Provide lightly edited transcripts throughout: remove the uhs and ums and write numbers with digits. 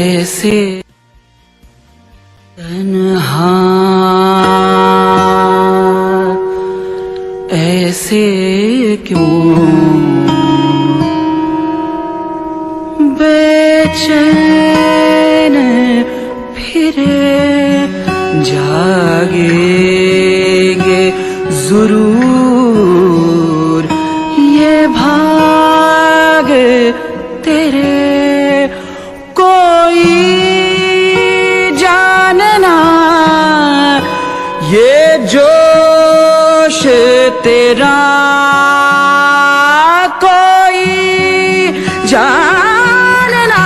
ऐसे तन्हा ऐसे क्यों बेचैन फिरे जागेंगे जरूर ये भाग तेरे कोई जानना ये जोश तेरा कोई जानना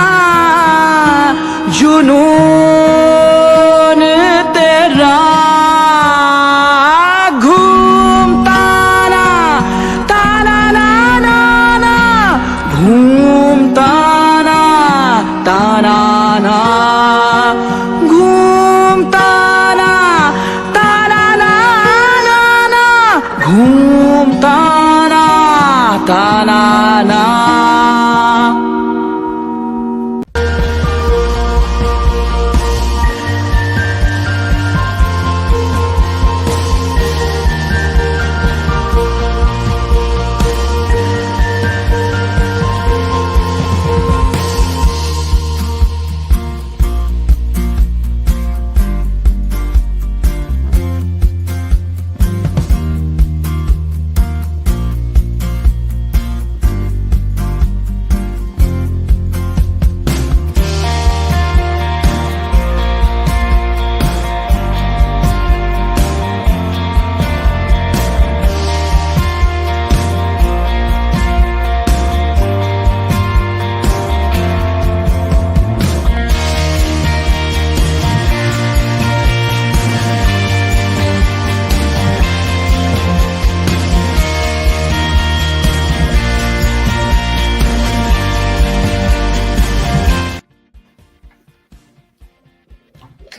जुनून तेरा घूमता ना ताना ना ना ना घूमता ना ताना ना घूमता ना ताना ना ना ना घूमता ना ताना ना.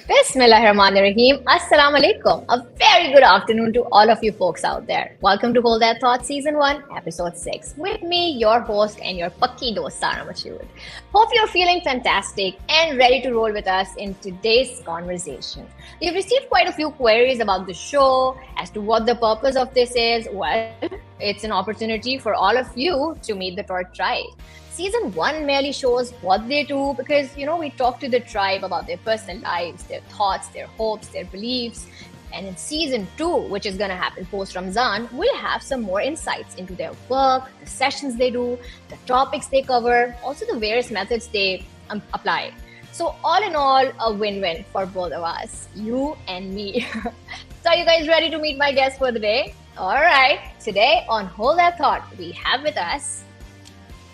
Bismillahirrahmanirrahim. Assalamu alaikum. A very good afternoon to all of you folks out there. Welcome to Hold That Thought Season 1, Episode 6. With me, your host and your pakki dost, Sarah Mashhood. Hope you're feeling fantastic and ready to roll with us in today's conversation. We've received quite a few queries about the show as to what the purpose of this is. Well, it's an opportunity for all of you to meet the Torch tribe. Season 1 merely shows what they do because, we talk to the tribe about their personal lives, their thoughts, their hopes, their beliefs. And in Season 2, which is going to happen post-Ramzan, we'll have some more insights into their work, the sessions they do, the topics they cover, also the various methods they apply. So all in all, a win-win for both of us, you and me. So are you guys ready to meet my guest for the day? All right. Today on Hold That Thought, we have with us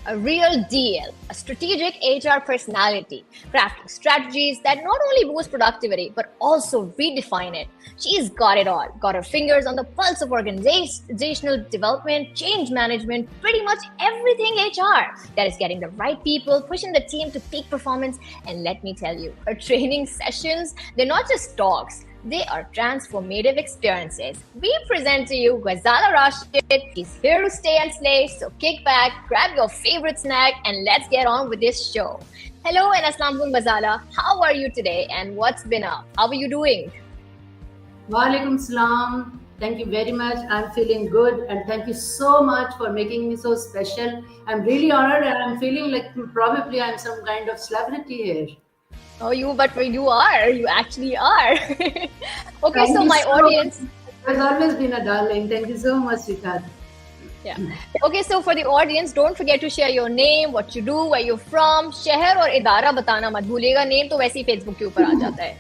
a real deal, a strategic HR personality, crafting strategies that not only boost productivity, but also redefine it. She's got it all, got her fingers on the pulse of organizational development, change management, pretty much everything HR that is getting the right people, pushing the team to peak performance. And let me tell you, her training sessions, they're not just talks. They are transformative experiences. We present to you Ghazala Rashid. She's here to stay and slay. So kick back, grab your favorite snack, and let's get on with this show. Hello and Assalamualaikum Ghazala. How are you today and what's been up? How are you doing? Walaikum salam. Thank you very much. I'm feeling good and thank you so much for making me so special. I'm really honored and I'm feeling like probably I'm some kind of celebrity here. Oh, you actually are. Okay, Thank so my audience has always been a darling. Thank you so much, Srikat. Yeah. Okay, so for the audience, don't forget to share your name, what you do, where you're from, शहर और इदारा बताना मत भूलिएगा. Name तो वैसे ही Facebook के ऊपर आ जाता है.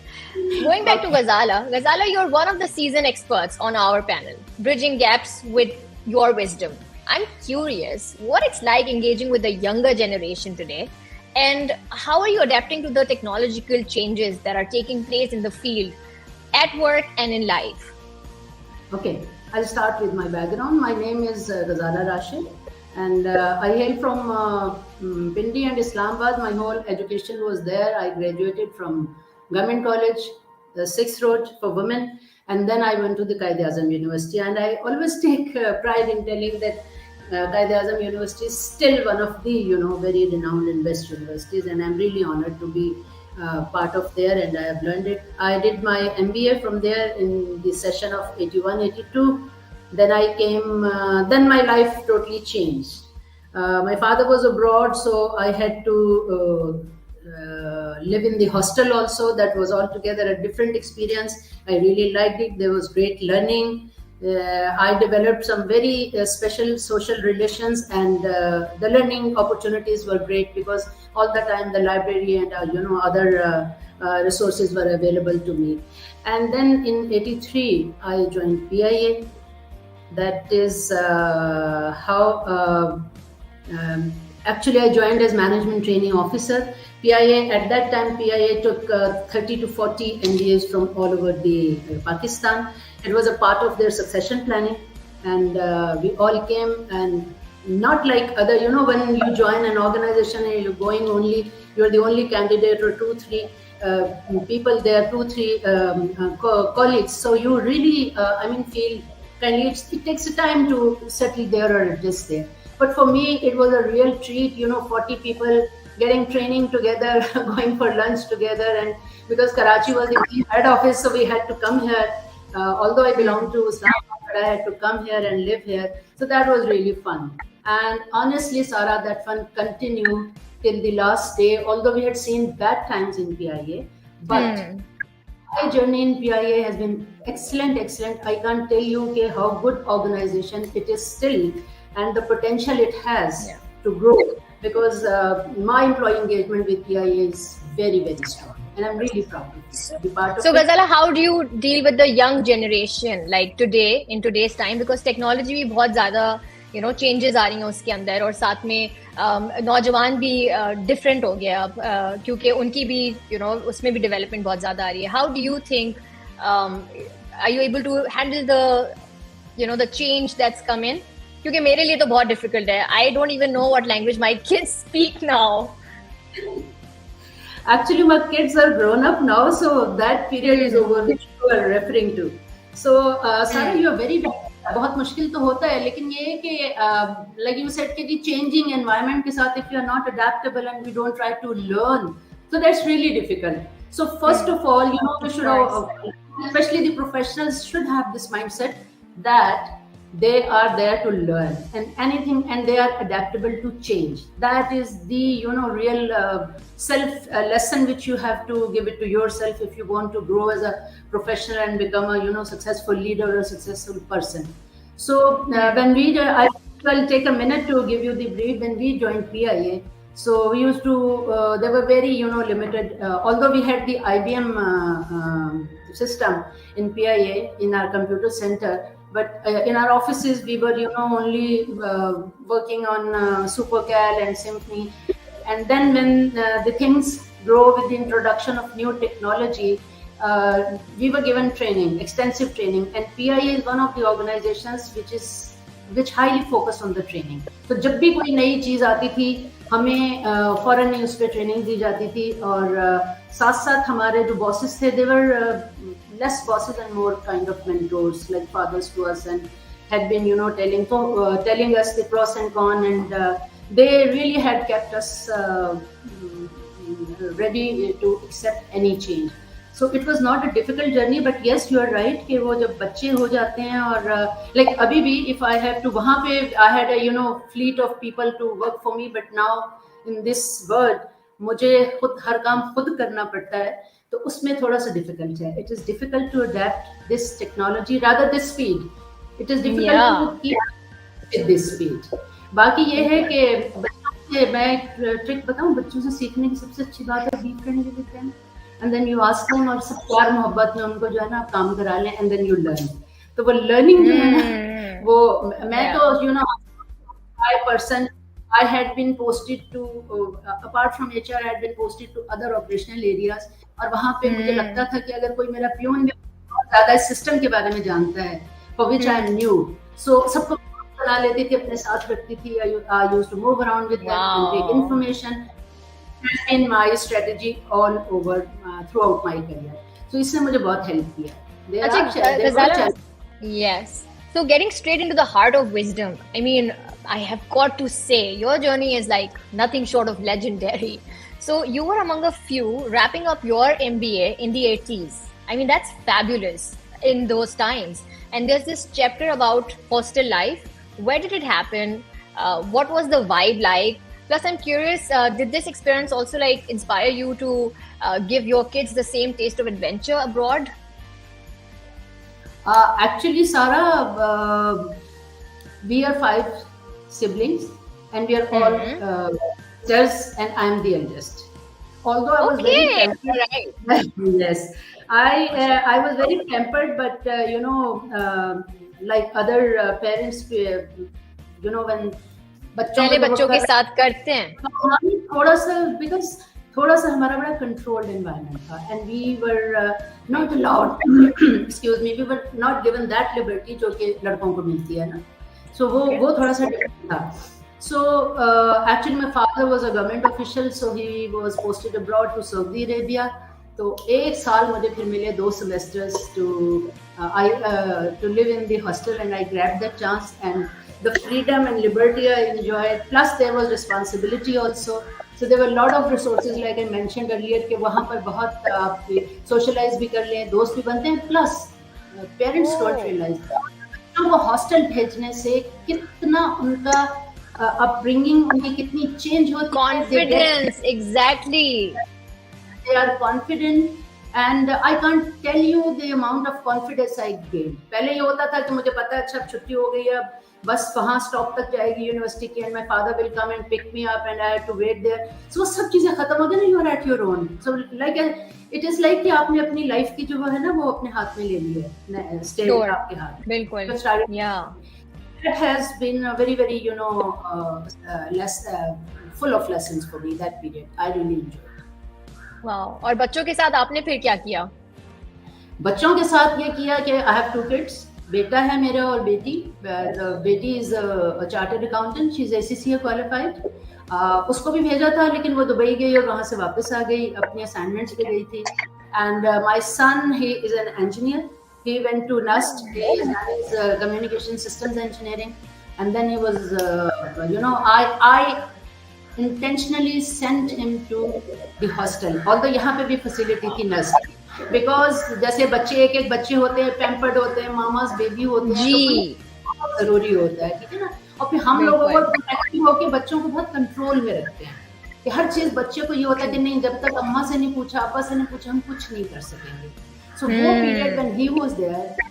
Going back to Ghazala, you're one of the seasoned experts on our panel, bridging gaps with your wisdom. I'm curious what it's like engaging with the younger generation today. And how are you adapting to the technological changes that are taking place in the field, at work and in life? Okay, I'll start with my background. My name is Ghazala Rashid and I hail from Pindi and Islamabad. My whole education was there. I graduated from Government College, the 6th Road for Women, and then I went to the Qaid-e-Azam University. And I always take pride in telling that Quaid-e-Azam University is still one of the very renowned and best universities, and I'm really honored to be part of there, and I have learned it. I did my MBA from there in the session of 81, 82. Then I came. Then my life totally changed. My father was abroad, so I had to live in the hostel also. That was altogether a different experience. I really liked it. There was great learning. I developed some very special social relations, and the learning opportunities were great because all the time the library and other resources were available to me. And then in 83 I joined PIA. That is how actually I joined as management training officer. PIA, at that time, PIA took 30 to 40 MBAs from all over the Pakistan. It was a part of their succession planning, and we all came, and not like other, when you join an organization and you're the only candidate or 2-3 people there, 2-3 colleagues. So you really, feel kindly, it takes time to settle there or adjust there. But for me, it was a real treat, 40 people getting training together, going for lunch together. And because Karachi was the head office, so we had to come here. Although I belong to Islamabad, but I had to come here and live here. So that was really fun. And honestly, Sarah, that fun continued till the last day, although we had seen bad times in PIA. But my journey in PIA has been excellent. I can't tell you how good organization it is still, and the potential it has to grow, because my employee engagement with PIA is very, very strong, and I'm really proud to be part of it. So Ghazala, how do you deal with the young generation like today, in today's time, because technology भी बहुत ज़्यादा changes आ रही हैं उसके अंदर, और साथ में नौजवान भी different हो गया अब, क्योंकि उनकी भी उसमें भी development बहुत ज़्यादा आ रही है. How do you think are you able to handle the the change that's come in? क्योंकि मेरे लिए तो बहुत difficult है. I don't even know what language my kids speak now. Actually, my kids are grown up now, so that period is over, which you are referring to. So, Sarah, you are very right. बहुत मुश्किल तो होता है, लेकिन ये है कि like you said कि changing environment के साथ, if you are not adaptable and we don't try to learn, so that's really difficult. So first of all, we should, especially the professionals, should have this mindset that they are there to learn and they are adaptable to change. That is the real self lesson which you have to give it to yourself if you want to grow as a professional and become a successful leader or a successful person. So when I'll take a minute to give you the brief. When we joined PIA, so we used to they were very limited, although we had the IBM system in PIA in our computer center. But in our offices, we were, only working on SuperCal and Symphony. And then when the things grow with the introduction of new technology, we were given training, extensive training. And PIA is one of the organizations which highly focus on the training. So जब भी कोई नई चीज आती थी, हमें फौरन ही उस पर ट्रेनिंग दी जाती थी. और साथ साथ हमारे जो bosses थे, they were less bosses and more kind of mentors, like fathers to us, and had been telling us the pros and cons, and they really had kept us ready to accept any change. So it was not a difficult journey, but yes, you are right कि वो जब बच्चे हो जाते हैं और like अभी भी if I have to, वहाँ पे I had a fleet of people to work for me, but now in this world मुझे खुद हर काम खुद करना पड़ता है, तो उसमें थोड़ा सा difficult है. It is difficult to adapt this technology, rather this speed. It is difficult to keep with this speed. बाकी ये है कि बच्चों से मैं एक ट्रिक बताऊं, बच्चों से सीखने की सबसे अच्छी बात है beat करने के लिए, and then you ask them और सब प्यार मोहब्बत में उनको जो है ना आप काम करा लें, and then you learn. तो वो learning जो है ना, वो मैं तो I had been posted to apart from HR, I had been posted to other operational areas, और वहाँ पे मुझे लगता था कि अगर कोई मेरा प्यून भी बहुत ज़्यादा इस सिस्टम के बारे में जानता है, for which I am new, so सबको बना लेती थी, अपने साथ रखती थी. I used to move around with them and take information. Has been my strategy all over throughout my career. So इसने मुझे बहुत help किया. Yes. So getting straight into the heart of wisdom. I mean, I have got to say, your journey is like nothing short of legendary. So you were among a few wrapping up your MBA in the 80s. I mean, that's fabulous in those times. And there's this chapter about hostel life. Where did it happen? What was the vibe like? Plus, I'm curious, did this experience also like inspire you to give your kids the same taste of adventure abroad? Actually, Sarah, we are 5 siblings, and we are all sisters, and I'm the eldest. Although I was very pampered, right. yes, I was very pampered, but like other parents, when बच्चों पहले को बच्चों के साथ करते हैं हम थोड़ा सा बिकॉज थोड़ा सा हमारा बड़ा कंट्रोल्ड एनवायरनमेंट था and we were not allowed excuse me we were not given that liberty जो कि लड़कों को मिलती है ना सो वो थोड़ा सा डिफरेंट था so actually my father was a government official so he was posted abroad to Saudi Arabia तो 1 साल मुझे फिर मिले 2 semesters to live in the hostel and I grabbed that chance and the freedom and liberty I enjoyed. Plus, there was responsibility also. So there were a lot of resources, like I mentioned earlier, कि वहाँ पर बहुत आप socialize भी कर लें, दोस्त भी बनते हैं. Plus, parents don't realize बच्चों को hostel भेजने से कितना उनका upbringing उनकी कितनी change होती है. Confidence, exactly. They are confident. And I can't tell you the amount of confidence I gained. पहले ये होता था कि मुझे पता है अच्छा छुट्टी हो गई है बस वहाँ स्टॉप तक जाएगी यूनिवर्सिटी की and my father will come and pick me up and I have to wait there so सब चीजें खत्म हो गई ना you are at your own so like it is like कि आपने अपनी लाइफ की जो है ना वो अपने हाथ में ले ली है स्टेट आपके हाथ बिल्कुल या that has been a very very full of lessons for me that period I really enjoyed wow और बच्चों के साथ आपने फिर क्या किया बच्चों के साथ ये किया कि आई हैव 2 kids बेटा है मेरा और बेटी बेटी is a chartered accountant she is ACCA qualified उसको भी भेजा था लेकिन वो दुबई गई और वहाँ से वापस आ गई अपने असाइनमेंट्स पे गई थी and my son he is an engineer he went to NUST he is communication systems engineering and then he was I intentionally sent him to the hostel although यहाँ पे भी facility थी NUST बिकॉज जैसे बच्चे एक बच्चे होते हैं पैम्पर्ड होते हैं मामास बेबी होते हैं तो बहुत जरूरी होता है ठीक है ना और फिर हम लोगों को प्रोटेक्टिव होकर बच्चों को बहुत कंट्रोल में रखते हैं कि हर चीज बच्चे को ये होता है कि नहीं जब तक अम्मा से नहीं पूछा अब्बा से नहीं पूछा हम कुछ नहीं कर सकेंगे सो वो period when he was there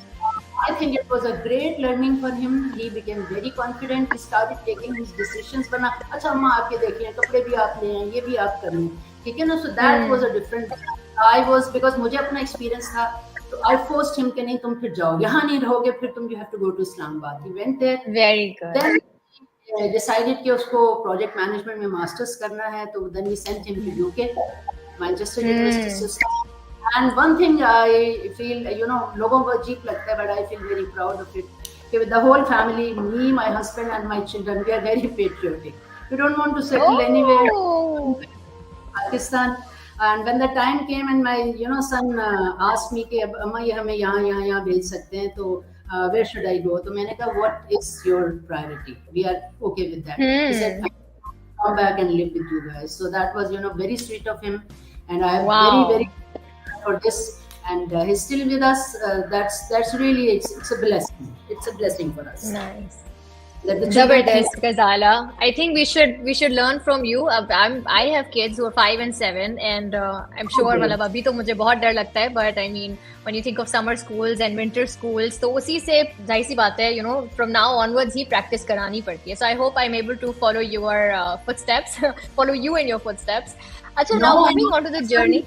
I think it was a great learning for him. He became very confident. He started taking his decisions. बना अच्छा अम्मा आप ये देखिए कपड़े भी आप ले आए ये भी आप कर लें ठीक है ना so that was a different I was because मुझे अपना एक्सपीरियंस था तो I forced him कि नहीं तुम फिर जाओ यहाँ नहीं रहोगे फिर तुम you have to go to Islamabad. He went there. Very good. Then decided कि उसको प्रोजेक्ट मैनेजमेंट में मास्टर्स करना है तो then we sent him to UK, Manchester University. And one thing I feel लोगों को अजीब लगता है but I feel very proud of it. With the whole family, me, my husband and my children, we are very patriotic. We don't want to settle anywhere. Pakistan. And when the time came and my son asked me कि अम्मा ये हमें यहाँ भेज सकते हैं तो where should I go? तो मैंने कहा what is your priority? We are okay with that. He said come back and live with you guys. So that was very sweet of him, and I am very very for this. And he's still with us. That's really it's a blessing. It's a blessing for us. Nice. Zabardast, Ghazala. I think we should learn from you. I have kids who are 5 and 7, and I'm sure मतलब अभी तो मुझे बहुत डर लगता है. But I mean, when you think of summer schools and winter schools, तो उसी से जाहिर सी बात है, from now onwards he practice करानी पड़ती है. So I hope I'm able to follow your footsteps, follow you in your footsteps. अच्छा, now moving on to the journey.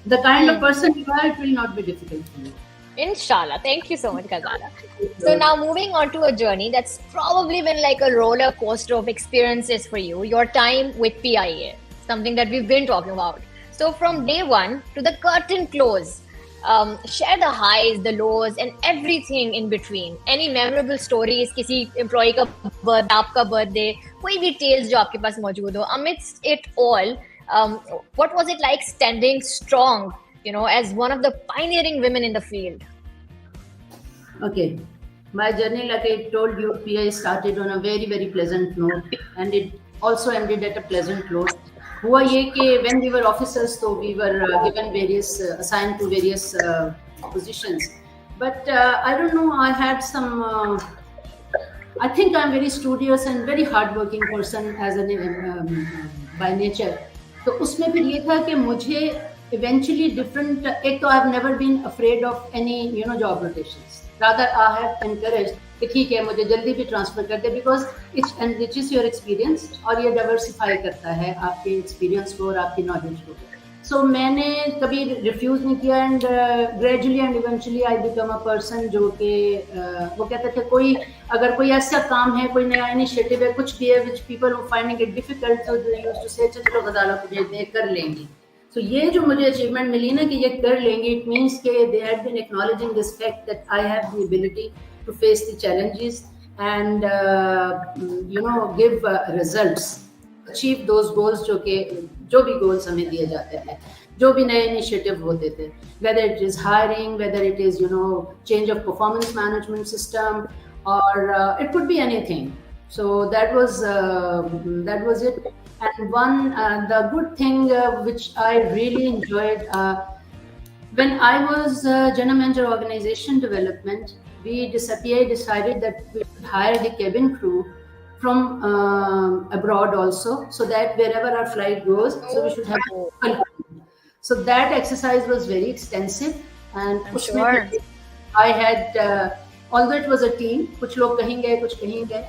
The kind of person you are, it will not be difficult for you. Inshallah. Thank you so much, Ghazala. So now moving on to a journey that's probably been like a roller coaster of experiences for you, your time with PIA, something that we've been talking about. So from day one to the curtain close, share the highs, the lows and everything in between. Any memorable stories, किसी employee का birthday, आपका birthday, कोई भी tales जो आपके पास मौजूद हो. Amidst it all, what was it like standing strong, as one of the pioneering women in the field? Okay. My journey, like I told you, PI started on a very, very pleasant note, and it also ended at a pleasant note. हुआ ये कि when we were officers, so we were given various, assigned to various positions. But I don't know, I had some, I think I'm very studious and very hardworking person as an by nature. तो उसमें फिर ये था कि मुझे eventually different, एक तो I've never been afraid of any job rotations. Rather I have encouraged कि ठीक है मुझे जल्दी भी ट्रांसफर कर दे, because it enriches your experience और ये डाइवर्सिफाई करता है आपके एक्सपीरियंस को और आपकी नॉलेज को. सो मैंने कभी रिफ्यूज नहीं किया, and gradually and eventually I become a person जो कि वो कहते थे कोई अगर कोई ऐसा काम है, कोई नया इनिशिएटिव है, कुछ भी है which people finding it difficult, तो दे यूज्ड टू से चलो गजाला को भेज दें, कर लेंगे. सो ये जो मुझे अचीवमेंट मिली ना कि ये कर लेंगे, इट मीन्स के they had been acknowledging this fact that I have the ability to face the challenges and give results, achieve those goals जो भी गोल्स हमें दिए जाते थे, जो भी नए इनिशिएटिव होते थे, whether it is hiring, whether it is change of performance management system, और it could be anything. So that was it. And one, the good thing which I really enjoyed, when I was general manager organization development, we decided that we would hire the cabin crew from abroad also, so that wherever our flight goes, so we should have local crew. So that exercise was very extensive, and sure. I had, although it was a team, कुछ लोग कहीं गए, कुछ कहीं गए,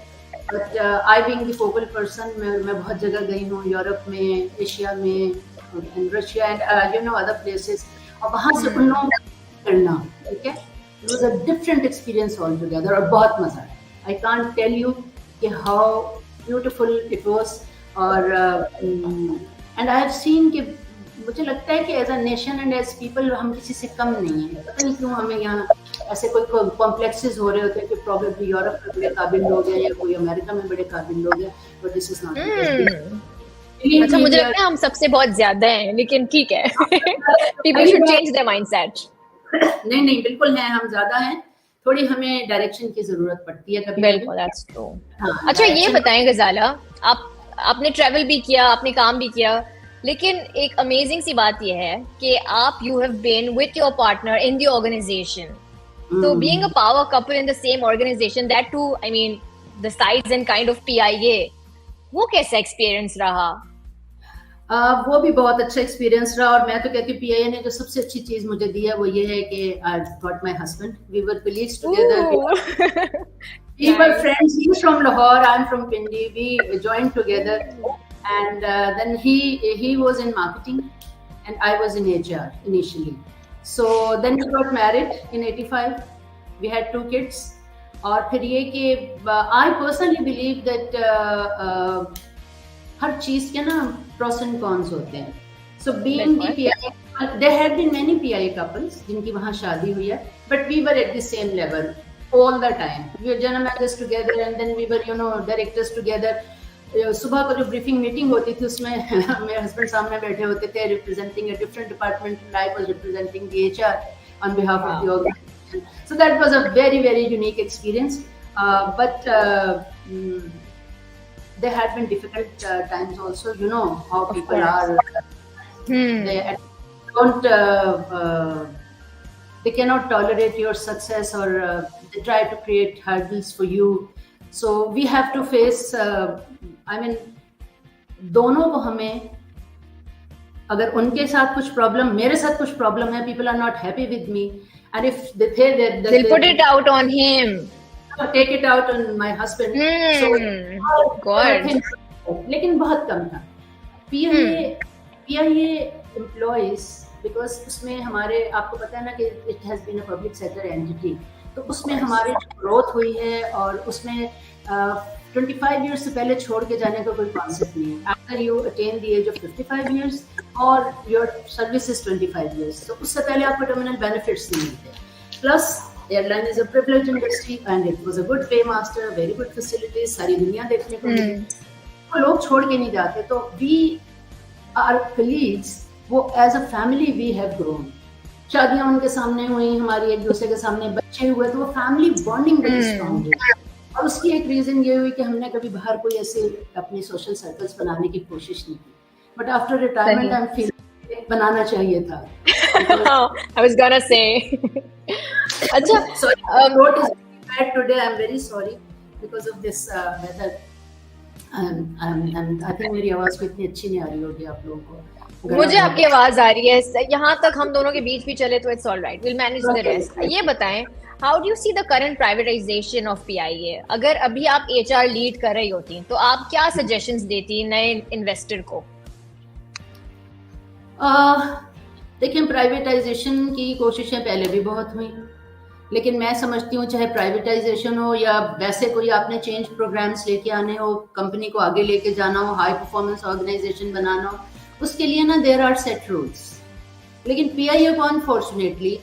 but I being the focal person, मैं बहुत जगह गई हूँ, यूरोप में, एशिया में, and Russia and other places, और वहाँ से उन लोगों को करना, ठीक है, it was a different experience altogether, और बहुत मजा आया. I can't tell you कि how beautiful it was, और and I have seen कि मुझे लगता है कि as a nation and as people हम किसी से कम नहीं है. पता नहीं क्यों हमें यहाँ ऐसे कोई कॉम्प्लेक्सेस हो रहे होते हैं कि प्रोबेबली यूरोप में बड़े काबिल लोग हैं या कोई अमेरिका में बड़े काबिल लोग हैं, बट दिस इज नॉट. अच्छा, मुझे लगता है हम सबसे बहुत ज्यादा हैं, लेकिन ठीक है, people should change their mindset. नहीं बिल्कुल है, हम ज्यादा हैं, थोड़ी हमें डायरेक्शन की जरूरत पड़ती है कभी. बिल्कुल, दैट्स ट्रू. अच्छा, ये बताएं गजाला, आपने ट्रैवल भी किया, आपने काम भी किया, लेकिन एक अमेजिंग सी बात यह है कि आप you have been with your partner in the organisation. So being a power couple in the same organization, that too, I mean, the size and kind of PIA, वो कैसा एक्सपीरियंस रहा? वो भी बहुत अच्छा एक्सपीरियंस रहा, और मैं तो कहती हूँ PIA ने जो सबसे अच्छी चीज मुझे दी है वो ये है कि I got my husband. We were colleagues together. We were friends. He's from Lahore, I'm from Pindi. We joined together, and then he was in marketing and I was in HR initially. So then we got married in 85. We had 2 kids. और फिर ये कि I personally believe that हर चीज के ना pros and cons होते हैं. So being the PI, there had been many PI couples जिनकी वहाँ शादी हुई है, but we were at the same level all the time. We were general managers together, and then we were directors together. सुबह को जो briefing meeting होती थी उसमें मेरे हस्बैंड सामने बैठे होते थे representing a different department, and I was representing the HR on behalf of the organization. So that was a very, very unique experience, but there had been difficult times also. You know how people are, they don't they cannot tolerate your success, or they try to create hurdles for you. So we have to face, I mean, दोनों को हमें, अगर उनके साथ कुछ problem, मेरे साथ कुछ प्रॉब्लम है, people are not happy with me, and if they say that they'll put it out on him, take it out on my husband. So God, लेकिन बहुत कम था. PIA employees, because उसमें हमारे, आपको पता है ना कि it has been a public sector entity, तो उसमें हमारी ग्रोथ हुई है, और उसमें 25 years से पहले छोड़ के जाने का कोई कॉन्सेप्ट नहीं है. After you attain the age of 55 years or your service is 25 years, तो उससे पहले आपको टर्मिनल बेनिफिट्स नहीं मिलते. Plus airline is a privileged industry, and it was a good पे मास्टर, वेरी गुड फैसिलिटीज, सारी दुनिया देखने को मिली. वो लोग छोड़ के नहीं जाते. तो वी आर कलीग्स, वो as a family we have grown. शादियां उनके सामने हुई, हमारी एक दूसरे के सामने बच्चे हुए, तो वो फैमिली बॉन्डिंग बड़ी स्ट्रॉन्ग हुई। और उसकी एक रीजन ये हुई कि हमने कभी बाहर कोई ऐसे अपनी सोशल सर्कल्स बनाने की कोशिश नहीं की, but after retirement I am feeling बनाना चाहिए था। I was gonna say. अच्छा, throat is bad today. I'm very sorry because of this weather. I think मेरी आवाज भी इतनी अच्छी नहीं आ रही होगी आप लोगों को। मुझे आपकी आवाज आ रही है, यहाँ तक हम दोनों के बीच भी चले तो it's all right, will manage the rest. ये बताएं, how do you see the current privatisation of PIA? अगर अभी आप एचआर लीड कर रही होती तो आप क्या सजेशंस देती नए इन्वेस्टर को? देखिए, प्राइवेटाइजेशन की कोशिशें पहले भी बहुत हुई, लेकिन मैं समझती हूँ चाहे प्राइवेटाइजेशन हो या वैसे कोई आपने चेंज प्रोग्राम्स लेके आने हो, कंपनी को आगे लेके जाना हो, हाई परफॉर्मेंस ऑर्गेनाइजेशन बनाना हो, उसके लिए ना देयर आर सेट रूल्स। लेकिन पीआईए को अनफॉर्चुनेटली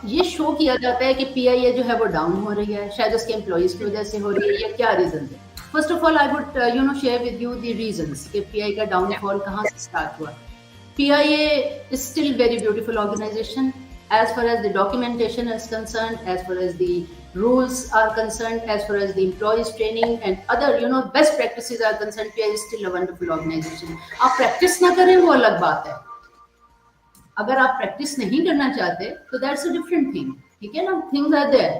ये शो किया जाता है कि पीआईए जो है वो डाउन हो रही है, शायद उसके एम्प्लॉइज की वजह से हो रही है, या क्या रीजन है। First of all I would share with you the reasons कि पीआईए का डाउनफॉल कहाँ से स्टार्ट हुआ। PIA is still very beautiful organization as far as the documentation is concerned, as far as the rules are concerned, as far as the employees training and other best practices are concerned. PIA is still a wonderful organization. आप practice ना करें वो अलग बात है, अगर आप practice नहीं करना चाहते तो दैट्स अ डिफरेंट थिंग, ठीक है ना। Things are there.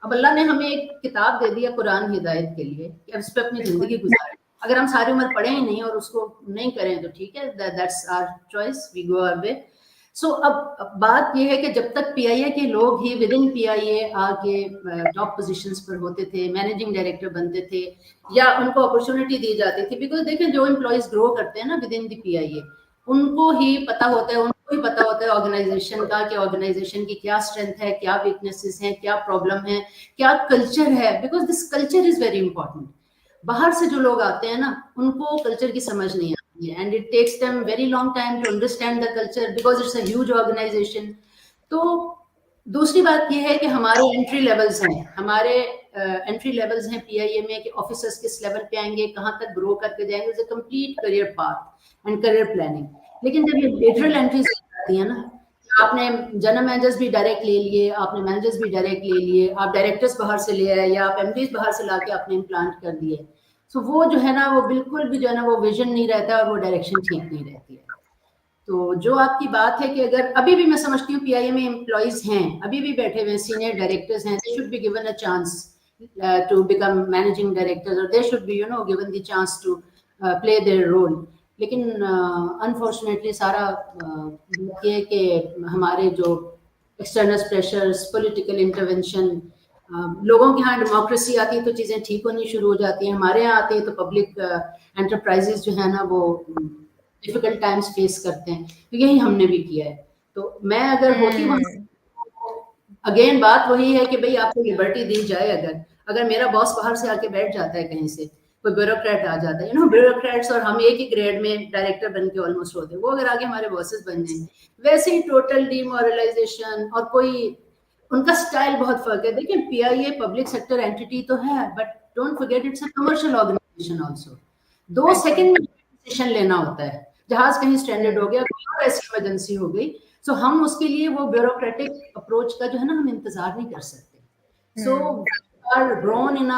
अब अल्लाह ने हमें एक किताब दे दिया कुरान हिदायत के लिए कि अब इस पे अपनी जिंदगी गुजारें। अगर हम सारी उम्र पढ़े ही नहीं और उसको नहीं करें तो ठीक है, that's our choice, we go our way. So अब बात ये है कि जब तक पीआईए के लोग ही विद इन पीआईए आके टॉप पोजीशंस पर होते थे, मैनेजिंग डायरेक्टर बनते थे या उनको अपॉर्चुनिटी दी जाती थी, बिकॉज देखिए जो एम्प्लॉइज ग्रो करते हैं ना विद इन द पीआईए, उनको ही पता होता है ऑर्गेनाइजेशन का कि ऑर्गेनाइजेशन की क्या स्ट्रेंथ है, क्या वीकनेसेस हैं, क्या प्रॉब्लम है, क्या कल्चर है, because this culture is very important. बाहर से जो लोग आते हैं ना उनको कल्चर की समझ नहीं आती है, and it takes them very long time to understand the culture because it's a huge organisation. तो दूसरी बात यह है कि हमारे एंट्री लेवल्स हैं पीआईए में कि ऑफिसर्स किस लेवल पे आएंगे, कहाँ तक ग्रो करके जाएंगे, it's a complete career path and career planning. लेकिन जब ये लेटरल एंट्रीज आती है ना, आपने जनरल मैनेजर्स भी डायरेक्ट ले लिए, आपने मैनेजर्स भी डायरेक्ट ले लिए, आप डायरेक्टर्स बाहर से ले आए या आप एमडीज बाहर से लाके आपने इम्प्लांट कर दिए, सो वो जो है ना वो बिल्कुल भी जो है ना वो विजन नहीं रहता और वो डायरेक्शन ठीक नहीं रहती है। तो जो आपकी बात है कि अगर अभी भी मैं समझती हूँ पीआईए में एम्प्लॉइज हैं, अभी भी बैठे हुए सीनियर डायरेक्टर्स हैं, they should be given a chance to become managing directors और they should be given the chance to play their role. लेकिन अनफॉर्चुनेटली सारा ये कि हमारे जो एक्सटर्नल प्रेशर्स, पॉलिटिकल इंटरवेंशन, लोगों के यहाँ डेमोक्रेसी आती है तो चीज़ें ठीक होनी शुरू हो जाती हैं, हमारे यहाँ आती है तो पब्लिक एंटरप्राइजेज जो है ना वो डिफिकल्ट टाइम्स फेस करते हैं। तो यही हमने भी किया है। तो मैं अगर होती वहाँ, अगेन बात वही है कि भाई आपको लिबर्टी दी जाए। अगर मेरा बॉस बाहर से आके बैठ जाता है कहीं से, कोई ब्यूरोक्रेट आ जाता है, ब्यूरोक्रेट्स और हम एक ही ग्रेड में डायरेक्टर बन के ऑलमोस्ट होते हैं, वो अगर आगे हमारे बॉसेस बन जाए, वैसे ही टोटल डिमोरलाइजेशन और कोई उनका स्टाइल बहुत फर्क है। देखिए पीआईए पब्लिक सेक्टर एंटिटी तो है, but don't forget it's a commercial organisation also. 2 second में डिसीजन लेना होता है, जहाज कहीं स्ट्रैंडेड हो गया, कोई ऐसी इमरजेंसी हो गई, सो हम उसके लिए वो ब्यूरोक्रेटिक अप्रोच का जो है ना हम इंतजार नहीं कर सकते। सो are grown in a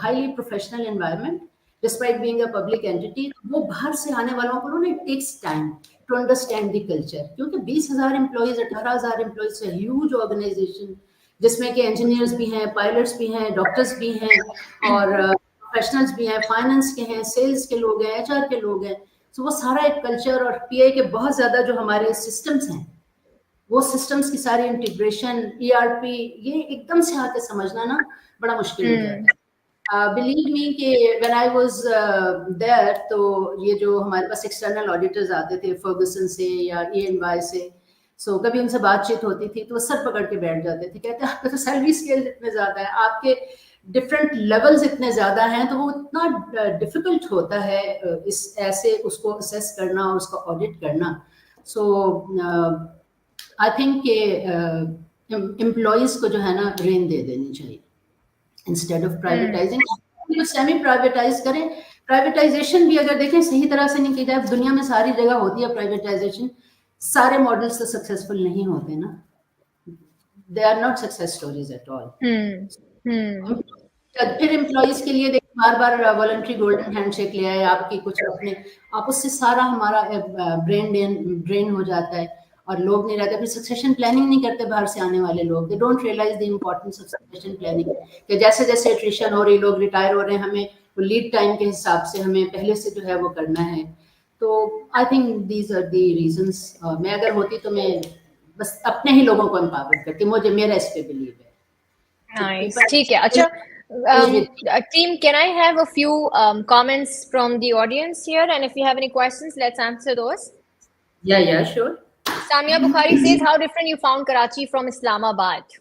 highly professional environment despite being a public entity। वो बाहर से आने वालों को ना it takes time to understand the culture, क्योंकि 20,000 एम्प्लॉइज, 18,000 एम्प्लॉइज से ह्यूज ऑर्गेनाइजेशन जिसमें कि इंजीनियर्स भी हैं, पायलट्स भी हैं, डॉक्टर्स भी हैं और प्रोफेशनल्स भी हैं, फाइनेंस के हैं, सेल्स के लोग हैं, एचआर के लोग हैं। सो वो सारा एक कल्चर और पीआई के बहुत ज्यादा जो हमारे सिस्टम्स हैं, वो सिस्टम्स की सारी इंटीग्रेशन, ईआरपी, ये एकदम से आके समझना ना बड़ा मुश्किल हो जाता है। बिलीव मी कि व्हेन आई वाज देयर, तो ये जो हमारे पास एक्सटर्नल ऑडिटर्स आते थे फर्गुसन से या EY से, सो कभी उनसे बातचीत होती थी तो वो सर पकड़ के बैठ जाते थे, कहते आपका तो सैलरी स्केल इतने ज्यादा है, आपके डिफरेंट लेवल्स इतने ज्यादा हैं, तो वो इतना डिफिकल्ट होता है इस ऐसे उसको असेस करना और उसका ऑडिट करना। सो आई थिंक कि एम्प्लॉइज को जो है ना रेन दे देनी चाहिए instead of privatising. Semi privatise करें। प्राइवेटाइजेशन भी अगर देखें सही तरह से नहीं की जाए, दुनिया में सारी जगह होती है प्राइवेटाइजेशन, सारे मॉडल्स तो सक्सेसफुल नहीं होते ना, they are not success stories at all. फिर एम्प्लॉइज के लिए देखिए बार बार वॉलंटरी गोल्डन हैंडशेक ले आए, आपकी कुछ अपने आप, उससे सारा हमारा ड्रेन हो जाता है और लोग नहीं रहते। फिर सक्सेशन प्लानिंग नहीं करते बाहर से आने वाले लोग, they don't realise the importance of succession planning, कि जैसे जैसे एट्रिशन हो रही, लोग रिटायर हो रहे हैं, हमें वो लीड टाइम के हिसाब से हमें पहले से जो है वो करना है। तो I think these are the reasons. मैं अगर होती तो मैं बस अपने ही लोगों को एम्पावर करती, मुझे मेरा इस पे बिलीव है। Nice. ठीक है, अच्छा, team, can I have a few comments from the audience here? And if you have any questions, let's answer those. Yeah, sure. Samia Bukhari says, how different you found Karachi from Islamabad?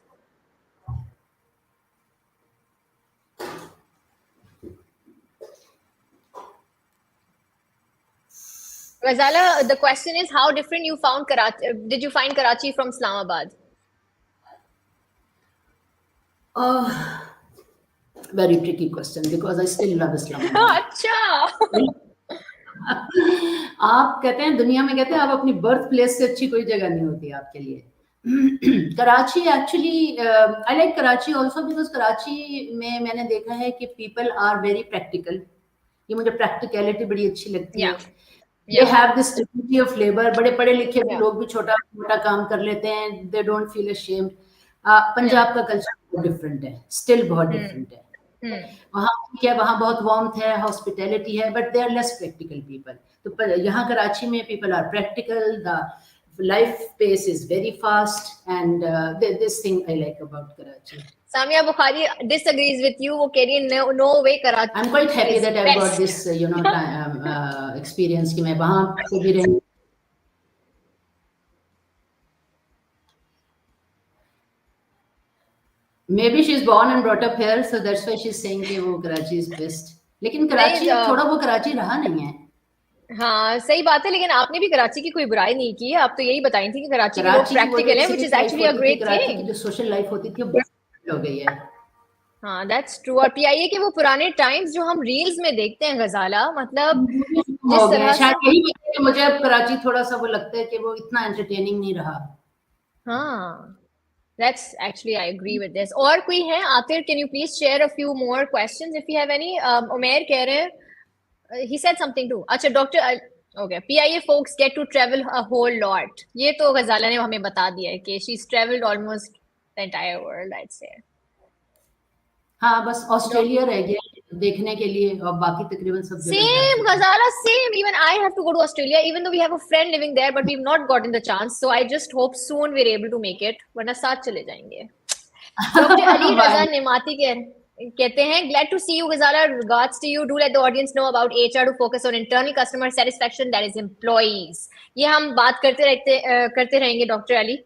Ghazala, the question is, how different you found Karachi? Did you find Karachi from Islamabad? Very tricky question because I still love Islamabad. अच्छा। आप कहते हैं दुनिया में, कहते हैं आप अपनी बर्थ प्लेस से अच्छी कोई जगह नहीं होती आपके लिए। Karachi actually, I like Karachi also because Karachi में मैंने देखा है कि पीपल आर वेरी प्रैक्टिकल। ये मुझे प्रैक्टिकलिटी बड़ी अच्छी लगती है। They have this stability of labour, बड़े पढ़े लिखे लोग भी छोटा मोटा काम कर लेते हैं, they don't feel ashamed. Punjab का कल्चर बहुत डिफरेंट है, स्टिल बहुत डिफरेंट है। वहाँ ठीक है, वहाँ बहुत वार्मथ है, हॉस्पिटैलिटी है, but they are less practical people. तो यहाँ कराची में people are practical, the life pace is very fast, and this thing I like about Karachi. Samia Bukhari disagrees with you. वो कह रही है no way Karachi. I'm quite happy that I've got this experience कि मैं वहाँ से भी रही। Maybe she's born and brought up here, so that's why she's saying कि वो Karachi is best. लेकिन कराची थोड़ा वो कराची रहा नहीं है। हाँ सही बात है, लेकिन आपने भी कराची की कोई बुराई नहीं की। आप तो यही बताई थी कि कराची के लोग प्रैक्टिकल हैं, which is actually a great thing. Karachi की जो सोशल लाइफ होती थी वो हो गई है। हाँ that's true। और पीआईए के वो पुराने टाइम्स जो हम रील्स में देखते हैं गजाला, मतलब जिस तरह से यही कि मुझे अब कराची थोड़ा सा वो लगता है कि वो इतना एंटरटेनिंग नहीं रहा। हाँ that's actually I agree with this। और कोई है Aatir, can you please share a few more questions if you have any? उमेर कह रहे हैं, he said something too। अच्छा doctor, okay, PIA folks get to travel a whole lot। ये तो गजाला ने हमें बता दिया है कि she's traveled almost the entire world, I'd say। हाँ बस ऑस्ट्रेलिया रह गया देखने के लिए, और बाकी तकरीबन सब जगह। Same Ghazala, same। Even I have to go to Australia, even though we have a friend living there, but we've not gotten the chance। So I just hope soon we're able to make it, वरना साथ चले जाएंगे। Doctor Ali रजा निमाती कहते हैं, glad to see you Ghazala, regards to you, do let the audience know about HR to focus on internal customer satisfaction, that is employees। ये हम बात करते रहेंगे doctor Ali,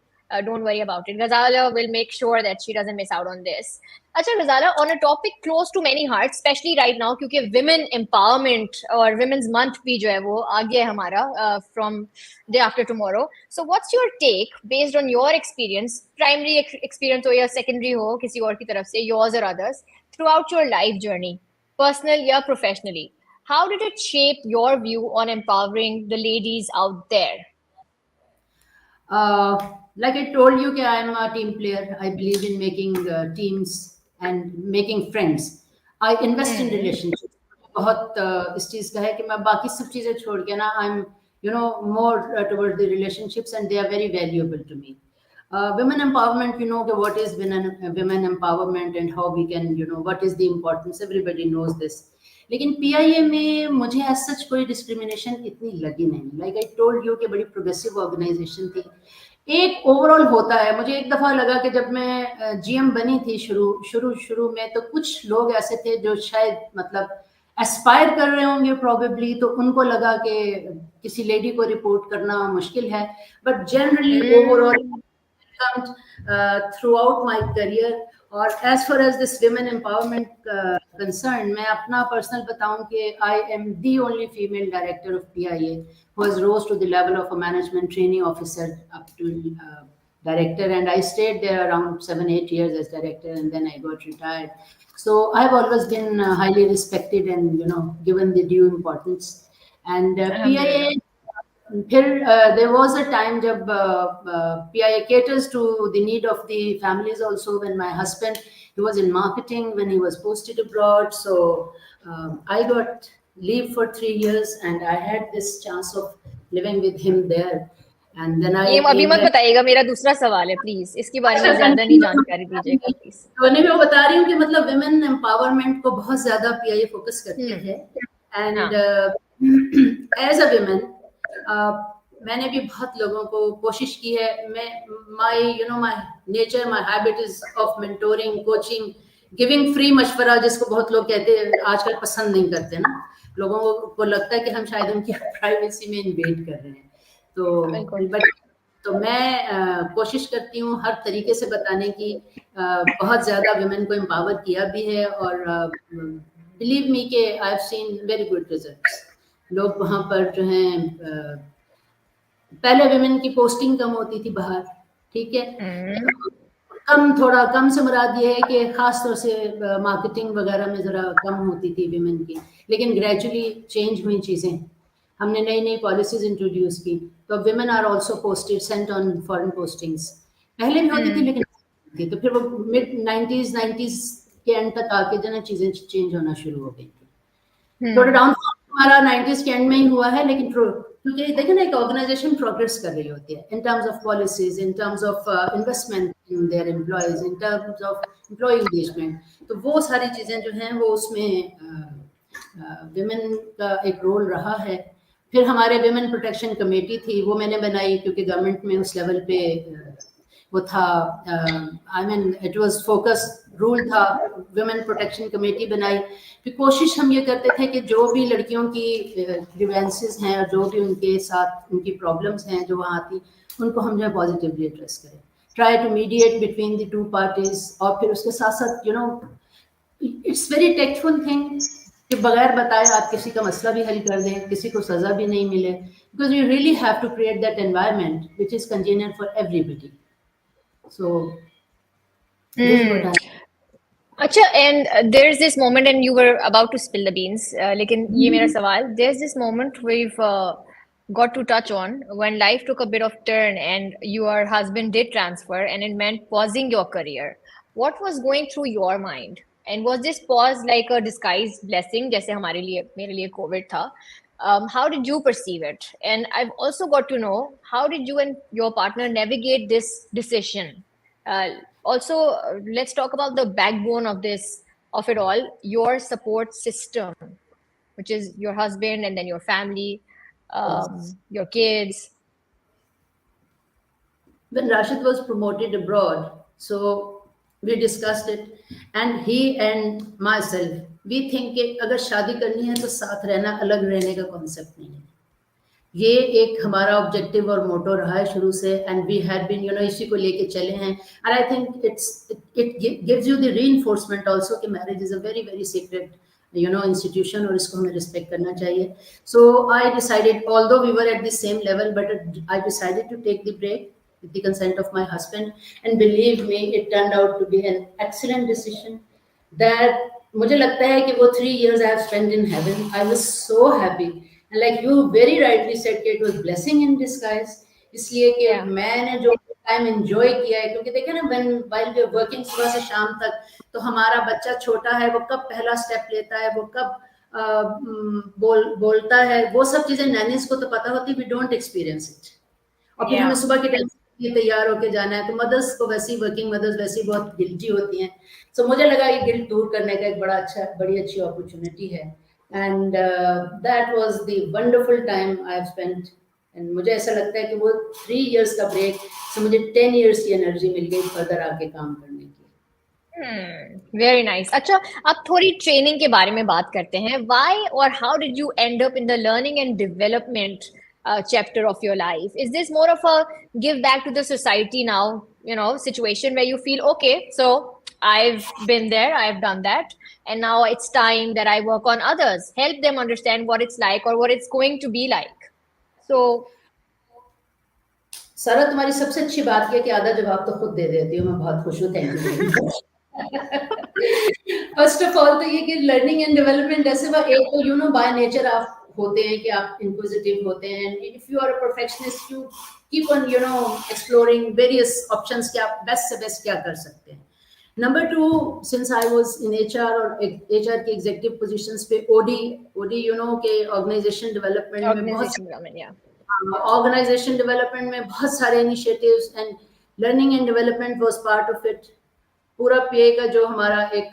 don't worry about it। Ghazala will make sure that she doesn't miss out on this। अच्छा Ghazala, on a topic close to many hearts, especially right now, क्योंकि women empowerment और women's month भी जो है वो आ गया है हमारा from day after tomorrow। So what's your take based on your experience, primary experience हो या secondary हो किसी और की तरफ से, yours or others, throughout your life journey, personal या professionally, how did it shape your view on empowering the ladies out there? Like I told you कि I am a team player, I believe in making teams and making friends। I invest in relationships। बहुत इस चीज का है कि मैं बाकी सब चीजें छोड़ के ना, I'm more toward the relationships, and they are very valuable to me। Women empowerment, what is women empowerment and how we can, what is the importance, everybody knows this। लेकिन PIA में मुझे as such कोई discrimination इतनी लगी नहीं। Like I told you कि बड़ी progressive organisation थी। एक ओवरऑल होता है, मुझे एक दफा लगा कि जब मैं GM बनी थी शुरू में, तो कुछ लोग ऐसे थे जो शायद मतलब एस्पायर कर रहे होंगे प्रोबेबली, तो उनको लगा कि किसी लेडी को रिपोर्ट करना मुश्किल है। But generally overall throughout my career, और as far as this women empowerment concern, मैं अपना पर्सनल बताऊं कि I am the only female director of PIA who has rose to the level of a management trainee officer up to director, and I stayed there around 7-8 years as director, and then I got retired। So I have always been highly respected and given the due importance। And PIA फिर there was a time जब PIA caters to the need of the families also. When my husband, he was in marketing when he was posted abroad, so I got leave for 3 years and I had this chance of living with him there. And then I ये अभी came मत back. बताइएगा, मेरा दूसरा सवाल है, please इसके बारे में ज्यादा नहीं जानकारी दीजिएगा प्लीज। तो मैं बता रही हूँ कि मतलब विमेन एम्पावरमेंट को बहुत ज्यादा PIA फोकस करते हैं। एंड एज अ विमेन मैंने भी बहुत लोगों को कोशिश की है। मैं my nature, my habit is of mentoring, coaching, giving free मशवरा, जिसको बहुत लोग कहते हैं आजकल पसंद नहीं करते ना, लोगों को लगता है कि हम शायद उनकी प्राइवेसी में इन्वेड कर रहे हैं। तो मैं कोशिश करती हूँ हर तरीके से बताने की। बहुत ज़्यादा वुमेन को एम्पावर किया भी है और बिलीव मी के I have seen very good results. लोग वहाँ पर जो हैं, पहले वुमेन की पोस्टिंग कम होती थी बाहर, ठीक है, थोड़ा कम से मुराद ये है कि ख़ास तौर से मार्केटिंग वगैरह में ज़रा कम होती थी वुमेन की, लेकिन ग्रेजुअली चेंज हुई चीज़ें। हमने नई नई पॉलिसीज इंट्रोड्यूस की, तो women are also posted, sent on foreign postings. पहले भी होती थी लेकिन तो फिर वो मिड 90s के एंड तक आके जो ना चीजें चेंज होना शुरू हो गई थी। थोड़ा डाउनफॉल हमारा 90s के एंड में ही हुआ है, लेकिन क्योंकि देखिए ना, एक ऑर्गेनाइजेशन प्रोग्रेस कर रही होती है in terms of policies, in terms of investment in their employees, in terms of employ engagement, तो वो सारी चीजें जो हैं वो उसमें विमेन का एक रोल रहा है। फिर हमारे विमेन प्रोटेक्शन कमेटी थी, वो मैंने बनाई क्योंकि गवर्नमेंट में उस लेवल पे वो था, I mean it was focus rule था, विमेन प्रोटेक्शन कमेटी बनाई। फिर कोशिश हम ये करते थे कि जो भी लड़कियों की ग्रीवेंसेस हैं और जो भी उनके साथ उनकी प्रॉब्लम्स हैं जो वहाँ आती, उनको हम जो है पॉजिटिवली एड्रेस करें, try to mediate between the two parties. और फिर उसके साथ साथ इट्स वेरी टेक्टफुल थिंग कि बगैर बताए आप किसी का मसला भी हल कर दें, किसी को सजा भी नहीं मिले, because you really have to create that environment which is congenial for everybody. So अच्छा, and there's this moment, and you were about to spill the beans, लेकिन ये मेरा सवाल, there's this moment we've got to touch on when life took a bit of turn and your husband did transfer and it meant pausing your career. What was going through your mind? And was this pause like a disguised blessing, जैसे मेरे लिए COVID था? How did you perceive it? And I've also got to know, how did you and your partner navigate this decision? Also, let's talk about the backbone of it all, your support system, which is your husband and then your family, your kids. When Rashid was promoted abroad, so we discussed it, and he and myself, we think कि अगर शादी करनी है तो साथ रहना, अलग रहने का कॉन्सेप्ट नहीं है। ये एक हमारा ऑब्जेक्टिव और मोटो रहा है शुरू से, एंड वी हैड बीन इसी को लेके चले हैं। And I think it gives you the reinforcement also कि marriage is a very very secret institution और इसको हमें रिस्पेक्ट करना चाहिए। So I decided, although we were at the same level, but I decided to take the break with the consent of my husband, and believe me, it turned out to be an excellent decision that मुझे लगता है कि वो 3 years I have spent in heaven. I was so happy, and like you very rightly said कि it was blessing in disguise, इसलिए कि मैंने जो टाइम एंजॉय किया है, क्योंकि देखिए ना, while we are working सुबह से शाम तक, तो हमारा बच्चा छोटा है, वो कब पहला स्टेप लेता है, वो कब बोलता है, वो सब चीजें नैनीज को तो पता होती, we don't experience it। और फिर हमें सुबह के टाइम तैयार होके जाना है, तो मदर्स को वैसी, वर्किंग मदर्स वैसी बहुत गिल्टी होती हैं। सो मुझे लगा ये गिल्ट दूर करने का एक बड़ी अच्छी अपॉर्चुनिटी है, and that was the wonderful time I have spent. And मुझे ऐसा लगता है कि वो 3 years का ब्रेक से मुझे 10 years की एनर्जी मिल गई फर्दर आके काम करने की। Very nice. अच्छा, अब थोड़ी ट्रेनिंग के बारे में बात करते हैं। व्हाई और how did you and up in the learning and development chapter of your life? Is this more of a give back to the society now, situation where you feel, okay, so I've been there, I've done that, and now it's time that I work on others, help them understand what it's like or what it's going to be like? So सारा, तुम्हारी सबसे अच्छी बात है कि आधा जवाब तो खुद दे देती हूँ, मैं बहुत खुश हूँ, thank you. First of all तो ये कि लर्निंग एंड डेवलपमेंट ऐसे एक तो बाय नेचर आप होते हैं कि आप इंक्विजिटिव होते हैं, if you are a perfectionist you keep on exploring various options कि आप बेस्ट से बेस्ट क्या कर सकते हैं. Number 2, since I was in HR और एचआर के एग्जीक्यूटिव पोजीशंस पे ओडी के ऑर्गेनाइजेशन डेवलपमेंट में बहुत सारे initiatives and learning and development was part of it. पूरा पीए का जो हमारा एक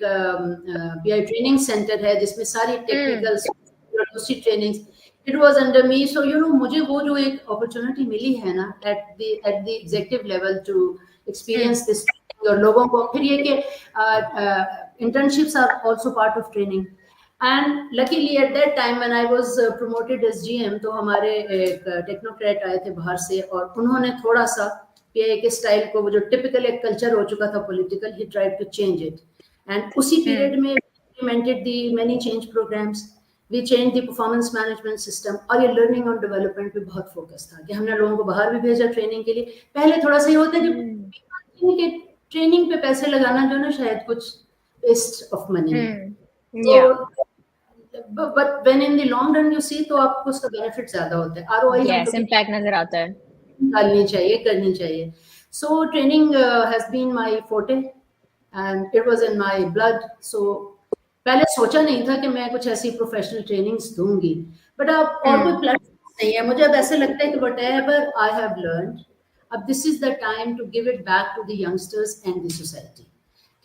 पीआई ट्रेनिंग सेंटर है जिसमें सारी टेक्निकल दूसरी trainings, it was under me. So मुझे वो जो एक अपॉर्चुनिटी मिली है ना at the executive level to experience this, और लोगों को फिर ये कि internships are also part of training. And luckily at that time when I was promoted as GM, तो हमारे एक टेक्नोक्रेट आए थे बाहर से और उन्होंने थोड़ा सा पीए के स्टाइल को, वो जो टिपिकल एक कल्चर हो चुका था political, he tried to change it. And उसी पीरियड में implemented the many change programs, we changed the performance management system, और ये learning and development पे बहुत फोकस था कि हमने लोगों को बाहर भी भेजा ट्रेनिंग के लिए. पहले थोड़ा सा ये होता है कि ट्रेनिंग पे पैसे लगाना जो ना शायद कुछ waste of money, but when in the long run you see तो आपको उसका बेनिफिट ज्यादा होता है, आरओआई इम्पैक्ट नजर आता है, करनी चाहिए. So training has been my forte and it was in my blood. So पहले सोचा नहीं था कि मैं कुछ ऐसी प्रोफेशनल ट्रेनिंग्स दूंगी, बट अब और कोई प्लेटफॉर्म नहीं है. मुझे अब ऐसे लगता है कि whatever I have learned, अब this is the time to give it back to the youngsters and the society.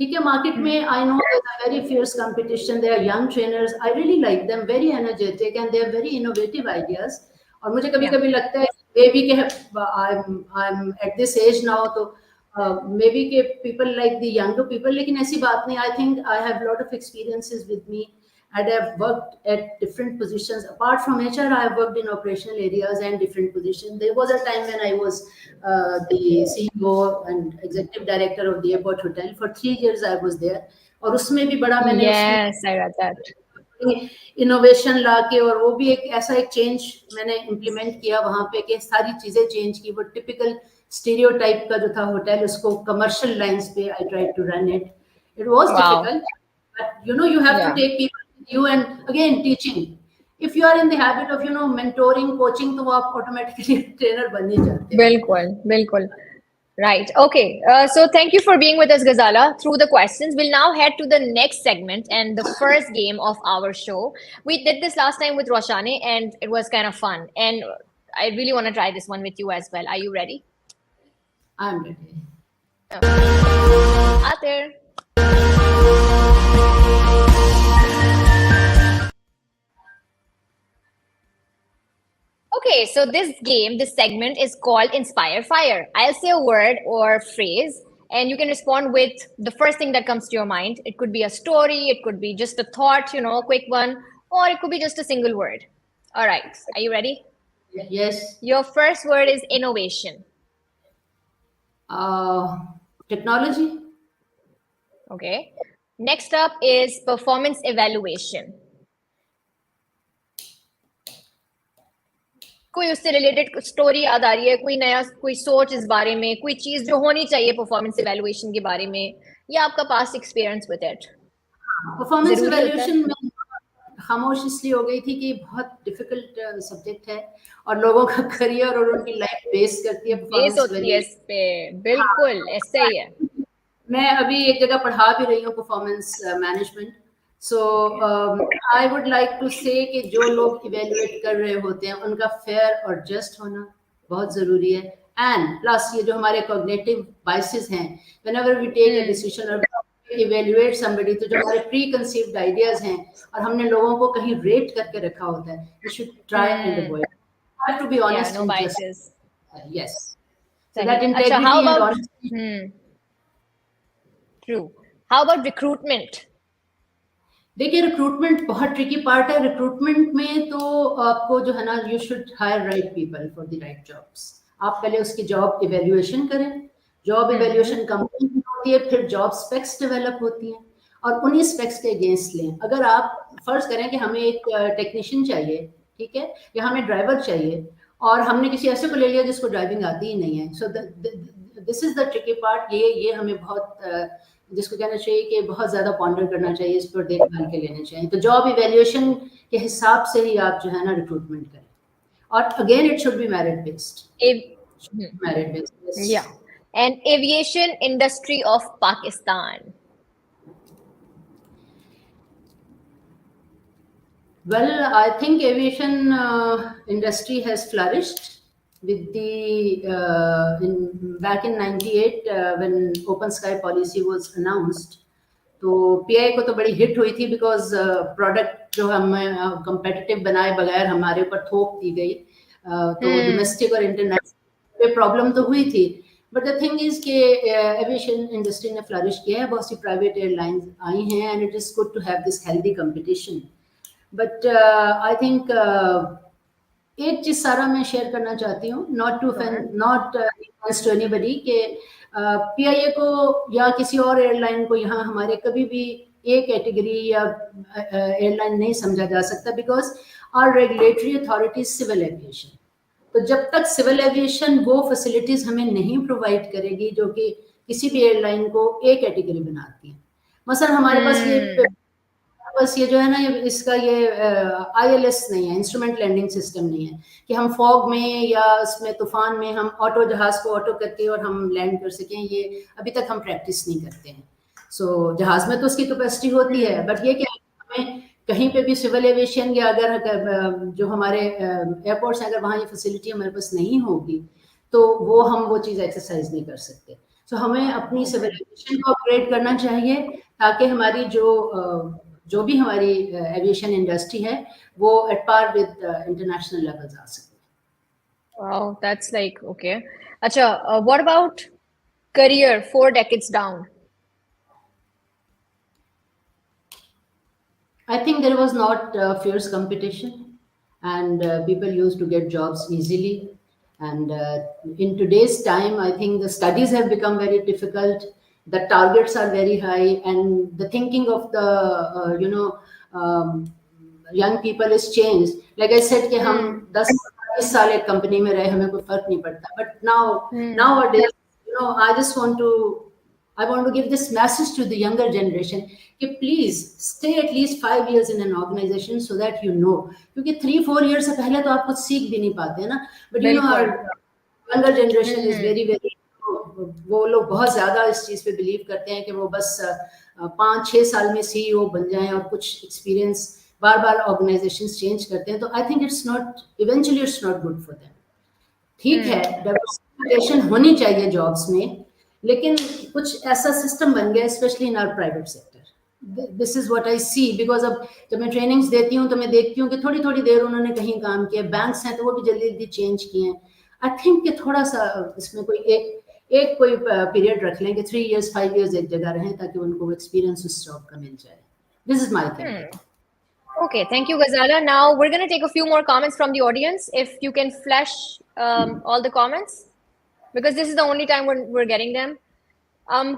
ठीक है, मार्केट में I know there's a very fierce competition. They are young trainers. I really like them, very energetic and they have very innovative ideas. और मुझे कभी-कभी लगता है maybe के I'm at this age now, तो maybe के people like the younger people, लेकिन ऐसी बात नहीं. I think I have a lot of experiences with me and I've worked at different positions. Apart from HR, I have worked in operational areas and different positions. There was a time when I was the CEO and executive director of the airport hotel. For 3 years I was there. और उसमें भी बड़ा मैंने I got that. Innovation लाके, और वो भी एक ऐसा एक चेंज मैंने इम्प्लीमेंट किया वहां पे कि सारी चीजें चेंज की. वो टिपिकल स्टीरियोटाइप का जो था होटल, उसको कमर्शियल लाइंस पे I tried to run it. It was difficult, but you have to take people with you. And again teaching, if you are in the habit of mentoring, coaching, तो वो आप automatically trainer बन ही जाते हैं. बिल्कुल. Right. Okay. So thank you for being with us, Ghazala, through the questions. We'll now head to the next segment and the first game of our show. We did this last time with Roshani and it was kind of fun. And I really want to try this one with you as well. Are you ready? I'm ready. Out there. Okay, so this segment is called Inspire Fire. I'll say a word or phrase, and you can respond with the first thing that comes to your mind. It could be a story, it could be just a thought, a quick one, or it could be just a single word. All right, are you ready? Yes. Your first word is innovation. Technology. Okay. Next up is performance evaluation. कोई उससे related story याद आ रही है, कोई सोच इस बारे में, कोई चीज जो होनी चाहिए परफॉर्मेंस इवैल्यूएशन के बारे में, या आपका past experience with it? Performance evaluation में खामोश इसलिए हो गई थी कि बहुत डिफिकल्ट सब्जेक्ट है और लोगों का करियर और उनकी लाइफ बेस करती है बेस होती है इस पे. बिल्कुल ऐसे ही है. मैं अभी एक जगह पढ़ा भी रही हूँ performance management. So I would like to say कि जो लोग इवेल्युएट कर रहे होते हैं उनका फेयर और जस्ट होना बहुत जरूरी है. एंड प्लस ये जो हमारे कॉग्निटिव बायसेस हैं, whenever we take a decision or evaluate somebody, तो जो हमारे प्री कंसीव्ड आइडियाज हैं और हमने लोगों को कहीं रेट करके रखा होता है, we should try and avoid. I have to be honest and just. Yes. So that integrity and honesty. True. How about recruitment? देखिए, रिक्रूटमेंट बहुत ट्रिकी पार्ट है. रिक्रूटमेंट में तो आपको जो है ना, you should higher right people for the right jobs. आप पहले उसकी जॉब इवेल्युएशन करें. जॉब इवेल्युएशन कंपनी की होती है, फिर जॉब स्पेक्स डेवलप होती हैं और उन्हीं स्पेक्स के अगेंस्ट लें. अगर आप फर्ज करें कि हमें एक टेक्नीशियन चाहिए, ठीक है, या हमें ड्राइवर चाहिए, और हमने किसी ऐसे को ले लिया जिसको ड्राइविंग आती ही नहीं है. So this is the tricky part. ये हमें बहुत जिसको कहना चाहिए कि बहुत ज़्यादा पॉन्डर करना चाहिए, इस पर देखभाल के लेने चाहिए। तो जॉब इवैल्यूएशन के हिसाब से ही आप जो है ना रिक्रूटमेंट करें, और again it should be merit based. Merit based, yes. Yeah. And aviation industry of Pakistan. Well, I think aviation industry has flourished with back in 98 when open sky policy was announced. तो pi को तो बड़ी hit हुई थी because product जो हम competitive बनाए बगैर हमारे ऊपर थोप दी गई, तो डोमेस्टिक और इंटरनेशनल पे प्रॉब्लम तो हुई थी। बट द थिंग इज कि एविएशन इंडस्ट्री ने फ्लरिश किया है, बहुत सी प्राइवेट एयरलाइंस आई हैं, and it is good to have this healthy competition. But I think एक चीज सारा मैं शेयर करना चाहती हूँ, नॉट टू एनीबडी, के पीआईए को या किसी और एयरलाइन को यहाँ हमारे कभी भी एक कैटेगरी या एयरलाइन नहीं समझा जा सकता, because our regulatory authority civil aviation. तो जब तक सिविल एविएशन वो फैसिलिटीज हमें नहीं प्रोवाइड करेगी जो कि किसी भी एयरलाइन को एक कैटेगरी बनाती है, मसलन हमारे पास ये जो है ना, इसका ये ILS नहीं है, इंस्ट्रूमेंट लैंडिंग सिस्टम नहीं है कि हम फॉग में या उसमें तूफान में हम ऑटो जहाज को ऑटो करके और हम लैंड कर सकें, ये अभी तक हम प्रैक्टिस नहीं करते हैं। सो जहाज में तो उसकी कैपेसिटी होती है, बट ये कि हमें कहीं पे भी सिविल एविएशन या अगर जो हमारे एयरपोर्ट्स हैं, अगर वहाँ ये फैसिलिटी हमारे पास नहीं होगी तो हम वो चीज़ एक्सरसाइज नहीं कर सकते। सो हमें अपनी सिविल एविएशन को अपग्रेड करना चाहिए ताकि हमारी जो भी हमारी एविएशन इंडस्ट्री है वो at par with international levels आ सके। Wow, that's like okay. Acha, what about career 4 decades down? I think there was not fierce competition, and people used to get jobs easily. And in today's time, I think the studies have become very difficult. The targets are very high, and the thinking of the young people is changed. Like I said, कि हम 10-20 साल एक company में रहे, हमें कोई फर्क नहीं पड़ता. But nowadays, I just want to give this message to the younger generation कि please stay at least 5 years in an organization so that you know, क्योंकि 3-4 years से पहले तो आप कुछ सीख भी नहीं पाते हैं ना. But our younger generation is very वो लोग बहुत ज्यादा इस चीज पे बिलीव करते हैं कि वो बस 5-6 साल में CEO बन जाएं और कुछ एक्सपीरियंस, बार ऑर्गेनाइजेशंस चेंज करते हैं, तो I think eventually it's not good for them. ठीक है, डाइवर्सिफिकेशन होनी चाहिए जॉब्स में, लेकिन कुछ ऐसा सिस्टम बन गया, specially in our private sector. This is what I see, because अब जब मैं ट्रेनिंग्स देती हूँ तो मैं देखती हूँ कि थोड़ी देर उन्होंने कहीं काम किया, बैंक्स हैं तो वो भी जल्दी चेंज किए हैं. आई थिंक कि थोड़ा सा इसमें कोई एक कोई पीरियड रख लें कि 3 years 5 years एक जगह रहें ताकि उनको एक्सपीरियंस उस जॉब का मिल जाए. This is my thing. Okay, thank you, Ghazala. Now we're going to take a few more comments from the audience. If you can flash all the comments, because this is the only time we're getting them.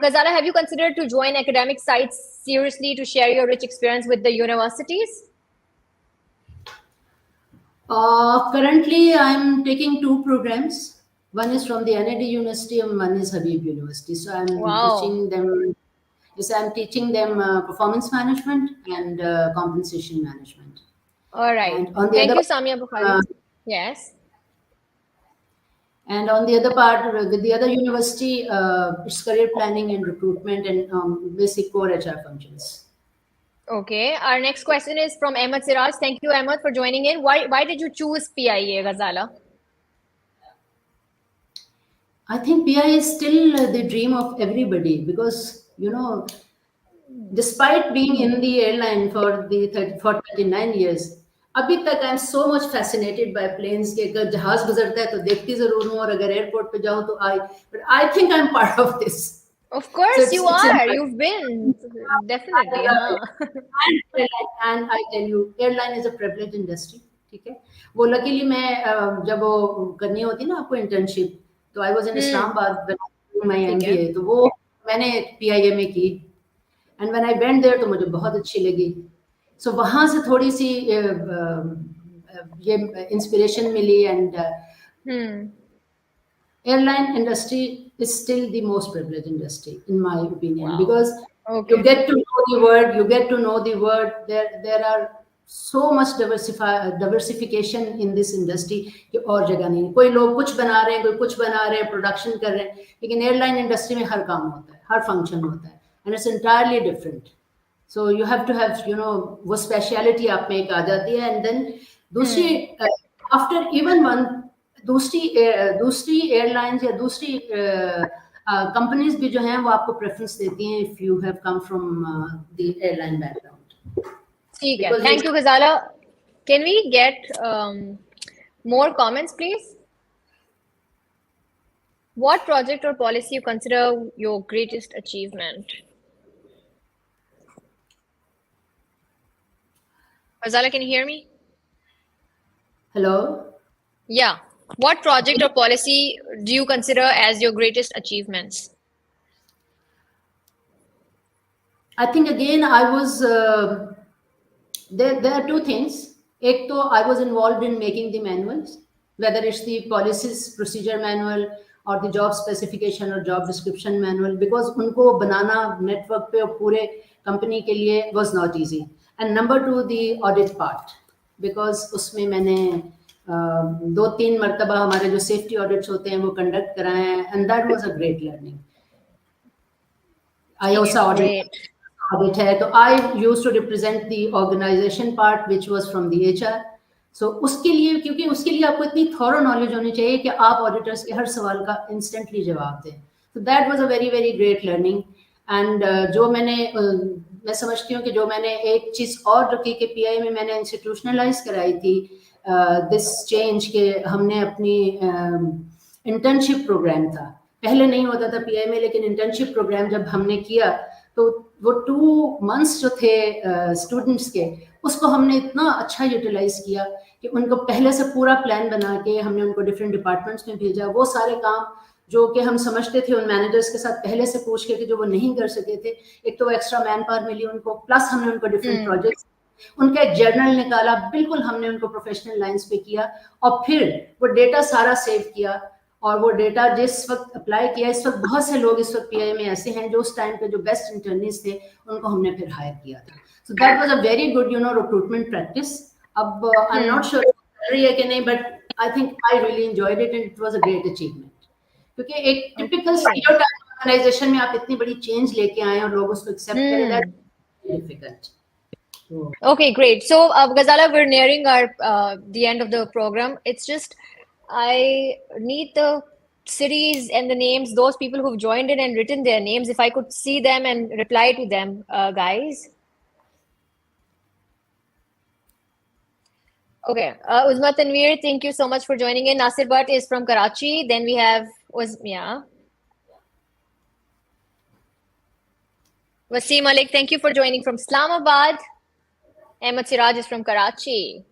Ghazala, have you considered to join academic sites seriously to share your rich experience with the universities? Currently, I'm taking 2 programs. One is from the NAD University and one is Habib University. So I'm teaching them. Yes, I'm teaching them performance management and compensation management. All right. Thank you, Samia Bukhari. Yes. And on the other part, with the other university, it's career planning and recruitment and basic core HR functions. Okay. Our next question is from Ahmed Siraj. Thank you, Ahmed, for joining in. Why did you choose PIA, Ghazala? I think PIA is still the dream of everybody because, despite being in the airline for 39 years, अभी तक I'm so much fascinated by planes कि अगर जहाज गुजरता है तो देखती जरूर हूँ, और अगर एयरपोर्ट पे जाऊँ तो but I think I'm part of this. Of course, you are. You've been definitely. And I tell you, airline is a privileged industry. ठीक है, वो luckily मैं जब वो करनी होती ना आपको internship, तो I was in Islamabad when I was doing my MBA, तो वो मैंने PIA में की, and when I went there तो मुझे बहुत अच्छी लगी. So वहाँ से थोड़ी सी ये इंस्पिरेशन मिली, and airline industry is still the most privileged industry in my opinion, Wow. because Okay. you get to know the word, there are so much diversification in this industry कि और जगह नहीं. कोई लोग कुछ बना रहे हैं, कोई कुछ बना रहे हैं, प्रोडक्शन कर रहे हैं, लेकिन एयरलाइन इंडस्ट्री में हर काम होता है, हर फंक्शन होता है, and it's entirely different. So you have to have, वो स्पेशलिटी आप में एक आ जाती है. एंड देन दूसरी आफ्टर इवन वन दूसरी एयरलाइंस या दूसरी कंपनीज भी जो हैं वो आपको प्रेफरेंस देती हैं if you have come from the airline background. ठीक है. Thank you, Ghazala. Can we get more comments, please? What project or policy you consider your greatest achievement? Ghazala, can you hear me? Hello? Yeah. What project or policy do you consider as your greatest achievements? I think again I was there are two things. एक तो I was involved in making the manuals, whether it's the policies procedure manual or the job specification or job description manual, because उनको बनाना network पे और पूरे company के लिए was not easy. And number two, the audit part, because उसमें मैंने 2-3 मरतबा हमारे जो safety audits होते हैं वो conduct कराए हैं, and that was a great learning. IOSA audit है, तो I used to represent the organization part which was from the HR. So उसके लिए, क्योंकि उसके लिए आपको इतनी thorough knowledge होनी चाहिए कि आप auditors के हर सवाल का instantly जवाब दें. So that was a very very great learning. And जो मैं समझती हूँ कि जो मैंने एक चीज़ और रखी कि PI में मैंने institutionalize कराई थी this change के हमने अपनी internship program था. पहले नहीं होता था PI में, लेकिन internship program जब हमने किया तो वो 2 months जो थे स्टूडेंट्स के, उसको हमने इतना अच्छा यूटिलाइज किया कि उनको पहले से पूरा प्लान बना के हमने उनको डिफरेंट डिपार्टमेंट्स में भेजा. वो सारे काम जो कि हम समझते थे उन मैनेजर्स के साथ पहले से पूछ के कि जो वो नहीं कर सके थे, एक तो वो एक्स्ट्रा मैन पावर मिली उनको, प्लस हमने उनको डिफरेंट प्रोजेक्ट्स, उनका एक जर्नल निकाला, बिल्कुल हमने उनको प्रोफेशनल लाइंस पे किया, और फिर वो डेटा सारा सेव किया. और वो डेटा जिस वक्त अप्लाई किया, इस वक्त बहुत से लोग इस वक्त PI में ऐसे हैं जो उस टाइम पे जो बेस्ट इंटर्नीज थे उनको हमने फिर हायर किया था. सो that was a very good recruitment practice. अब आई एम नॉट श्योर कर रही है कि नहीं, but I think I really enjoyed it and it was a great achievement. क्योंकि एक टिपिकल स्टीरियोटाइप ऑर्गेनाइजेशन में आप इतनी बड़ी चेंज लेके आए और लोग उसको एक्सेप्ट करें, that difficult. Okay, great. So, Ghazala, we're nearing the end of the program. It's just I need the cities and the names, those people who've joined in and written their names. If I could see them and reply to them, guys. Okay, Uzma Tanveer, thank you so much for joining in. Nasir Bhatt is from Karachi. Then we have Wasim Malik, thank you for joining from Islamabad. Ahmed Siraj is from Karachi.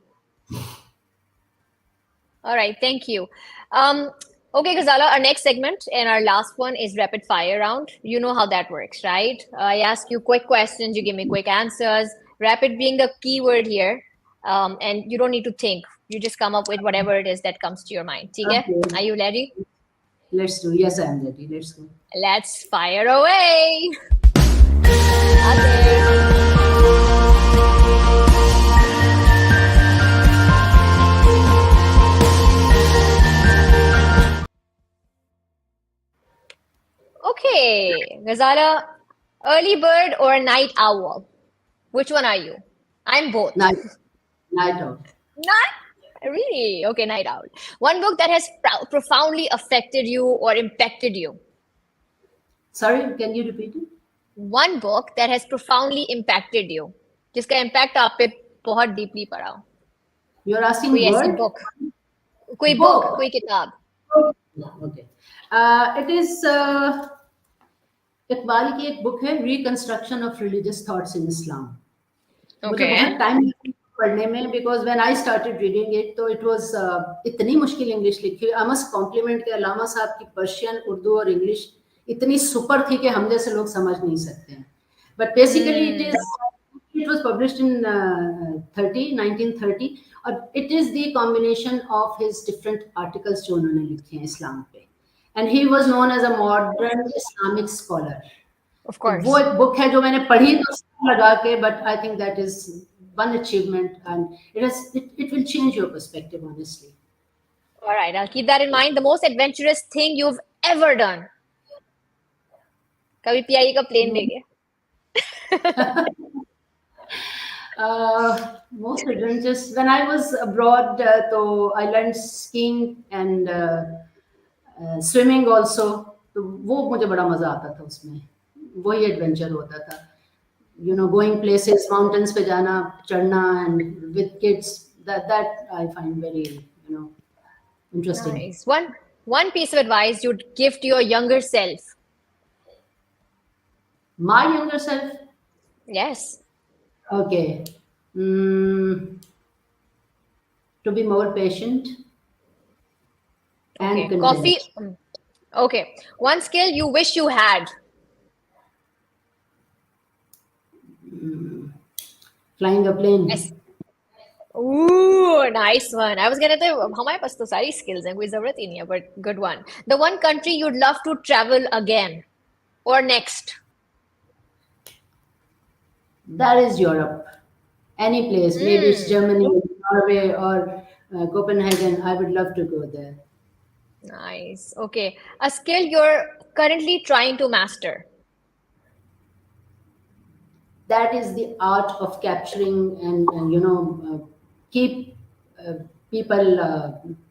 All right, thank you. Okay, Ghazala, our next segment and our last one is rapid fire round. You know how that works, right? I ask you quick questions, you give me quick answers. Rapid being the key word here. And you don't need to think. You just come up with whatever it is that comes to your mind. Okay? Are you ready? Let's do. Yes, I am ready. Let's go. Let's fire away. Okay, Ghazala, early bird or night owl? Which one are you? I'm both. Night owl. Not really. Okay, night owl. One book that has profoundly affected you or impacted you. Sorry, can you repeat it? One book that has profoundly impacted you. जिसका impact आप पे बहुत deeply पड़ा हो. You're asking कोई ऐसी word? book. कोई book, कोई किताब. Okay. It is इकबाल की एक बुक है, Reconstruction of Religious Thoughts in Islam. मुझे बहुत टाइम पढ़ने में, because when I started reading it, तो it was इतनी मुश्किल इंग्लिश लिखी. I must compliment के अलामा साहब की पर्शियन, उर्दू और इंग्लिश इतनी सुपर थी कि हम जैसे लोग समझ नहीं सकते हैं. But basically it was published in 1930, और it is the combination of his different articles जो उन्होंने लिखे हैं इस्लाम पे. and he was known as a modern Islamic scholar. Of तो वो course. एक बुक है जो मैंने पढ़ी तो उसको लगा के, but I think that is one achievement, and it will change your perspective, honestly. All right, I'll keep that in mind. The most adventurous thing you've ever done. कभी PIE का plane ले गए? Most adventures when I was abroad, so I learned skiing and swimming also. तो वो मुझे बड़ा मजा आता था उसमें, वही एडवेंचर होता था. Going places, mountains पे जाना, चढ़ना, and with kids, that I find very interesting. Nice. One piece of advice you'd give to your younger self. My younger self? Yes. Okay. To be more patient and content. Coffee. Okay. One skill you wish you had. Flying a plane. Yes. Ooh, nice one. I was gonna say, हमारे पास तो सारी skills हैं, कोई ज़रूरत ही नहीं है, but good one. The one country you'd love to travel again or next. That is Europe. Any place, maybe it's Germany, Norway, or Copenhagen. I would love to go there. Nice. Okay. A skill you're currently trying to master. That is the art of capturing and keep people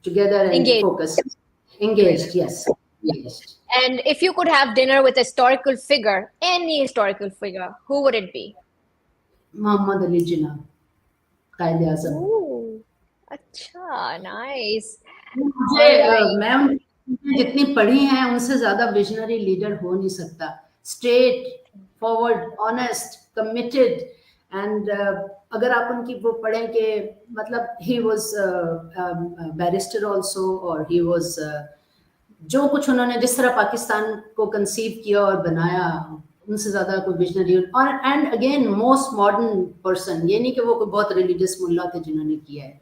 together and Engaged. focused. Engaged, yes. Engaged. And if you could have dinner with a historical figure, any historical figure, who would it be? Muhammad Ali Jinnah, Qaid Azam. Ooh, अच्छा, nice. मैं उनकी जितनी पढ़ी हैं उनसे ज्यादा visionary leader हो नहीं सकता. Straight forward, honest, committed, and अगर आप उनकी वो पढ़ें कि मतलब ही वाज बैरिस्टर आल्सो, और ही वाज जो कुछ उन्होंने जिस तरह पाकिस्तान को कंसीव किया और बनाया, उनसे ज्यादा कोई विजनरी. और and again most modern person, ये नहीं कि वो कोई बहुत रिलीजियस मुल्ला थे जिन्होंने किया है.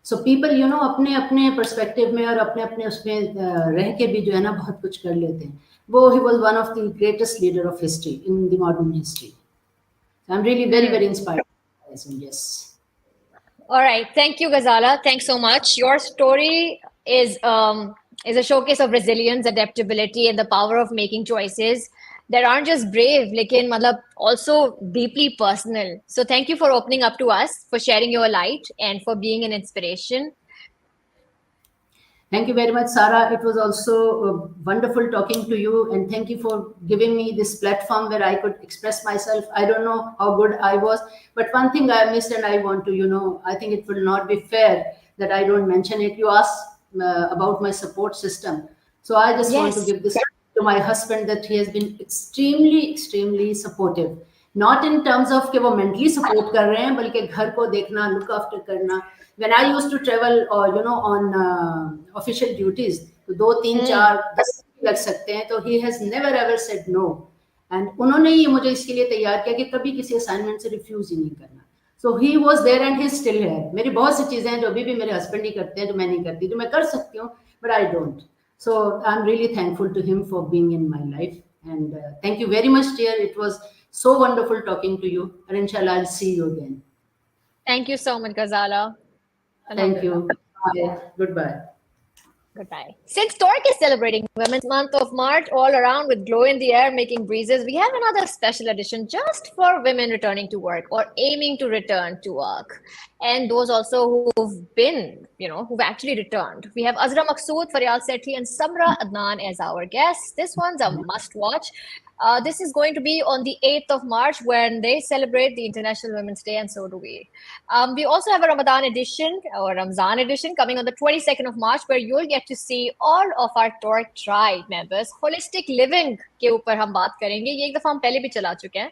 सो पीपल अपने अपने पर्सपेक्टिव में और अपने अपने उसमें रह के भी जो है ना बहुत कुछ कर लेते हैं. वो he was one of the greatest leader of history in the modern history. I am really very very inspired. Yes. All right. Thank you, Ghazala. Thanks so much. Your story is a showcase of resilience, adaptability, and the power of making choices that aren't just brave, lekin matlab also deeply personal. So thank you for opening up to us, for sharing your light, and for being an inspiration. Thank you very much, Sarah. It was also wonderful talking to you, and thank you for giving me this platform where I could express myself. I don't know how good I was, but one thing I missed, and I want to, I think it will not be fair that I don't mention it. You asked about my support system. So I just want to give this to my husband, that he has been extremely, extremely supportive. Not in terms of कि वो mentally support कर रहे हैं, बल्कि घर को देखना, look after करना. When I used to travel, on official duties, तो 2, 3, 4, 10 लग सकते हैं, तो he has never ever said no. And उन्होंने ही मुझे इसके लिए तैयार किया कि कभी किसी असाइनमेंट से रिफ्यूज ही नहीं करना. So he was there and he's still here. मेरी बहुत सी चीजें हैं जो अभी भी मेरे हस्बैंड ही करते हैं, जो मैं नहीं करती, जो मैं कर सकती हूँ, but I don't. So I'm really thankful to him for being in my life. And thank you very much, dear. It was so wonderful talking to you. And inshallah, I'll see you again. Thank you so much, Ghazala. Thank you. Bye. Goodbye. Goodbye. Since Torque is celebrating Women's Month of March all around with glow in the air making breezes, we have another special edition just for women returning to work or aiming to return to work. And those also who've been, who've actually returned. We have Azra Maqsood, Faryal Sethi, and Samra Adnan as our guests. This one's a must watch. This is going to be on the 8th of March when they celebrate the International Women's Day, and so do we. We also have a Ramadan edition or Ramzan edition coming on the 22nd of March, where you'll get to see all of our Torque tribe members. Holistic living के ऊपर हम बात करेंगे. ये एक दफा हम पहले भी चला चुके हैं.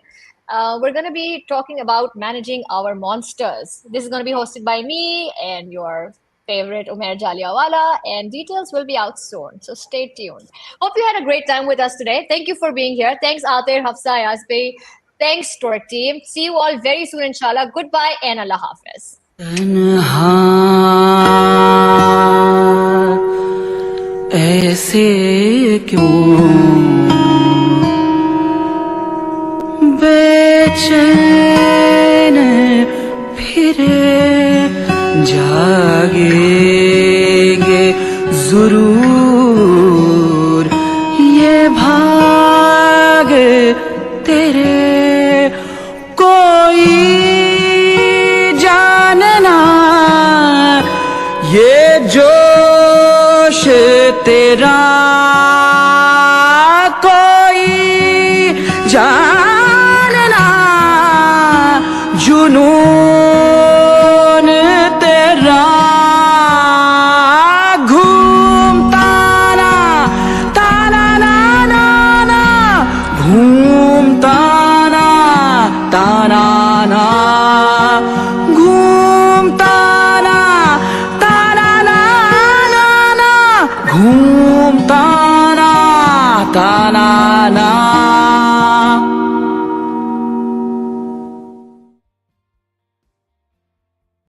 We're going to be talking about managing our monsters. This is going to be hosted by me and your favorite Umair Jaliawala, and details will be out soon. So stay tuned. Hope you had a great time with us today. Thank you for being here. Thanks, Atir, Hafsa, Yasbi. Thanks, Torque team. See you all very soon, inshallah. Goodbye and Allah Hafiz. ऐसे क्यों बेचैन फिरे जागेंगे जरूर ये भाग तेरे कोई जानना ये जोश तेरा कोई जानना जुनून तेरा घूमता ना ताना ना ना ना घूमता ना ताना ना घूमता ना ताना ना ना ना घूमता ना ताना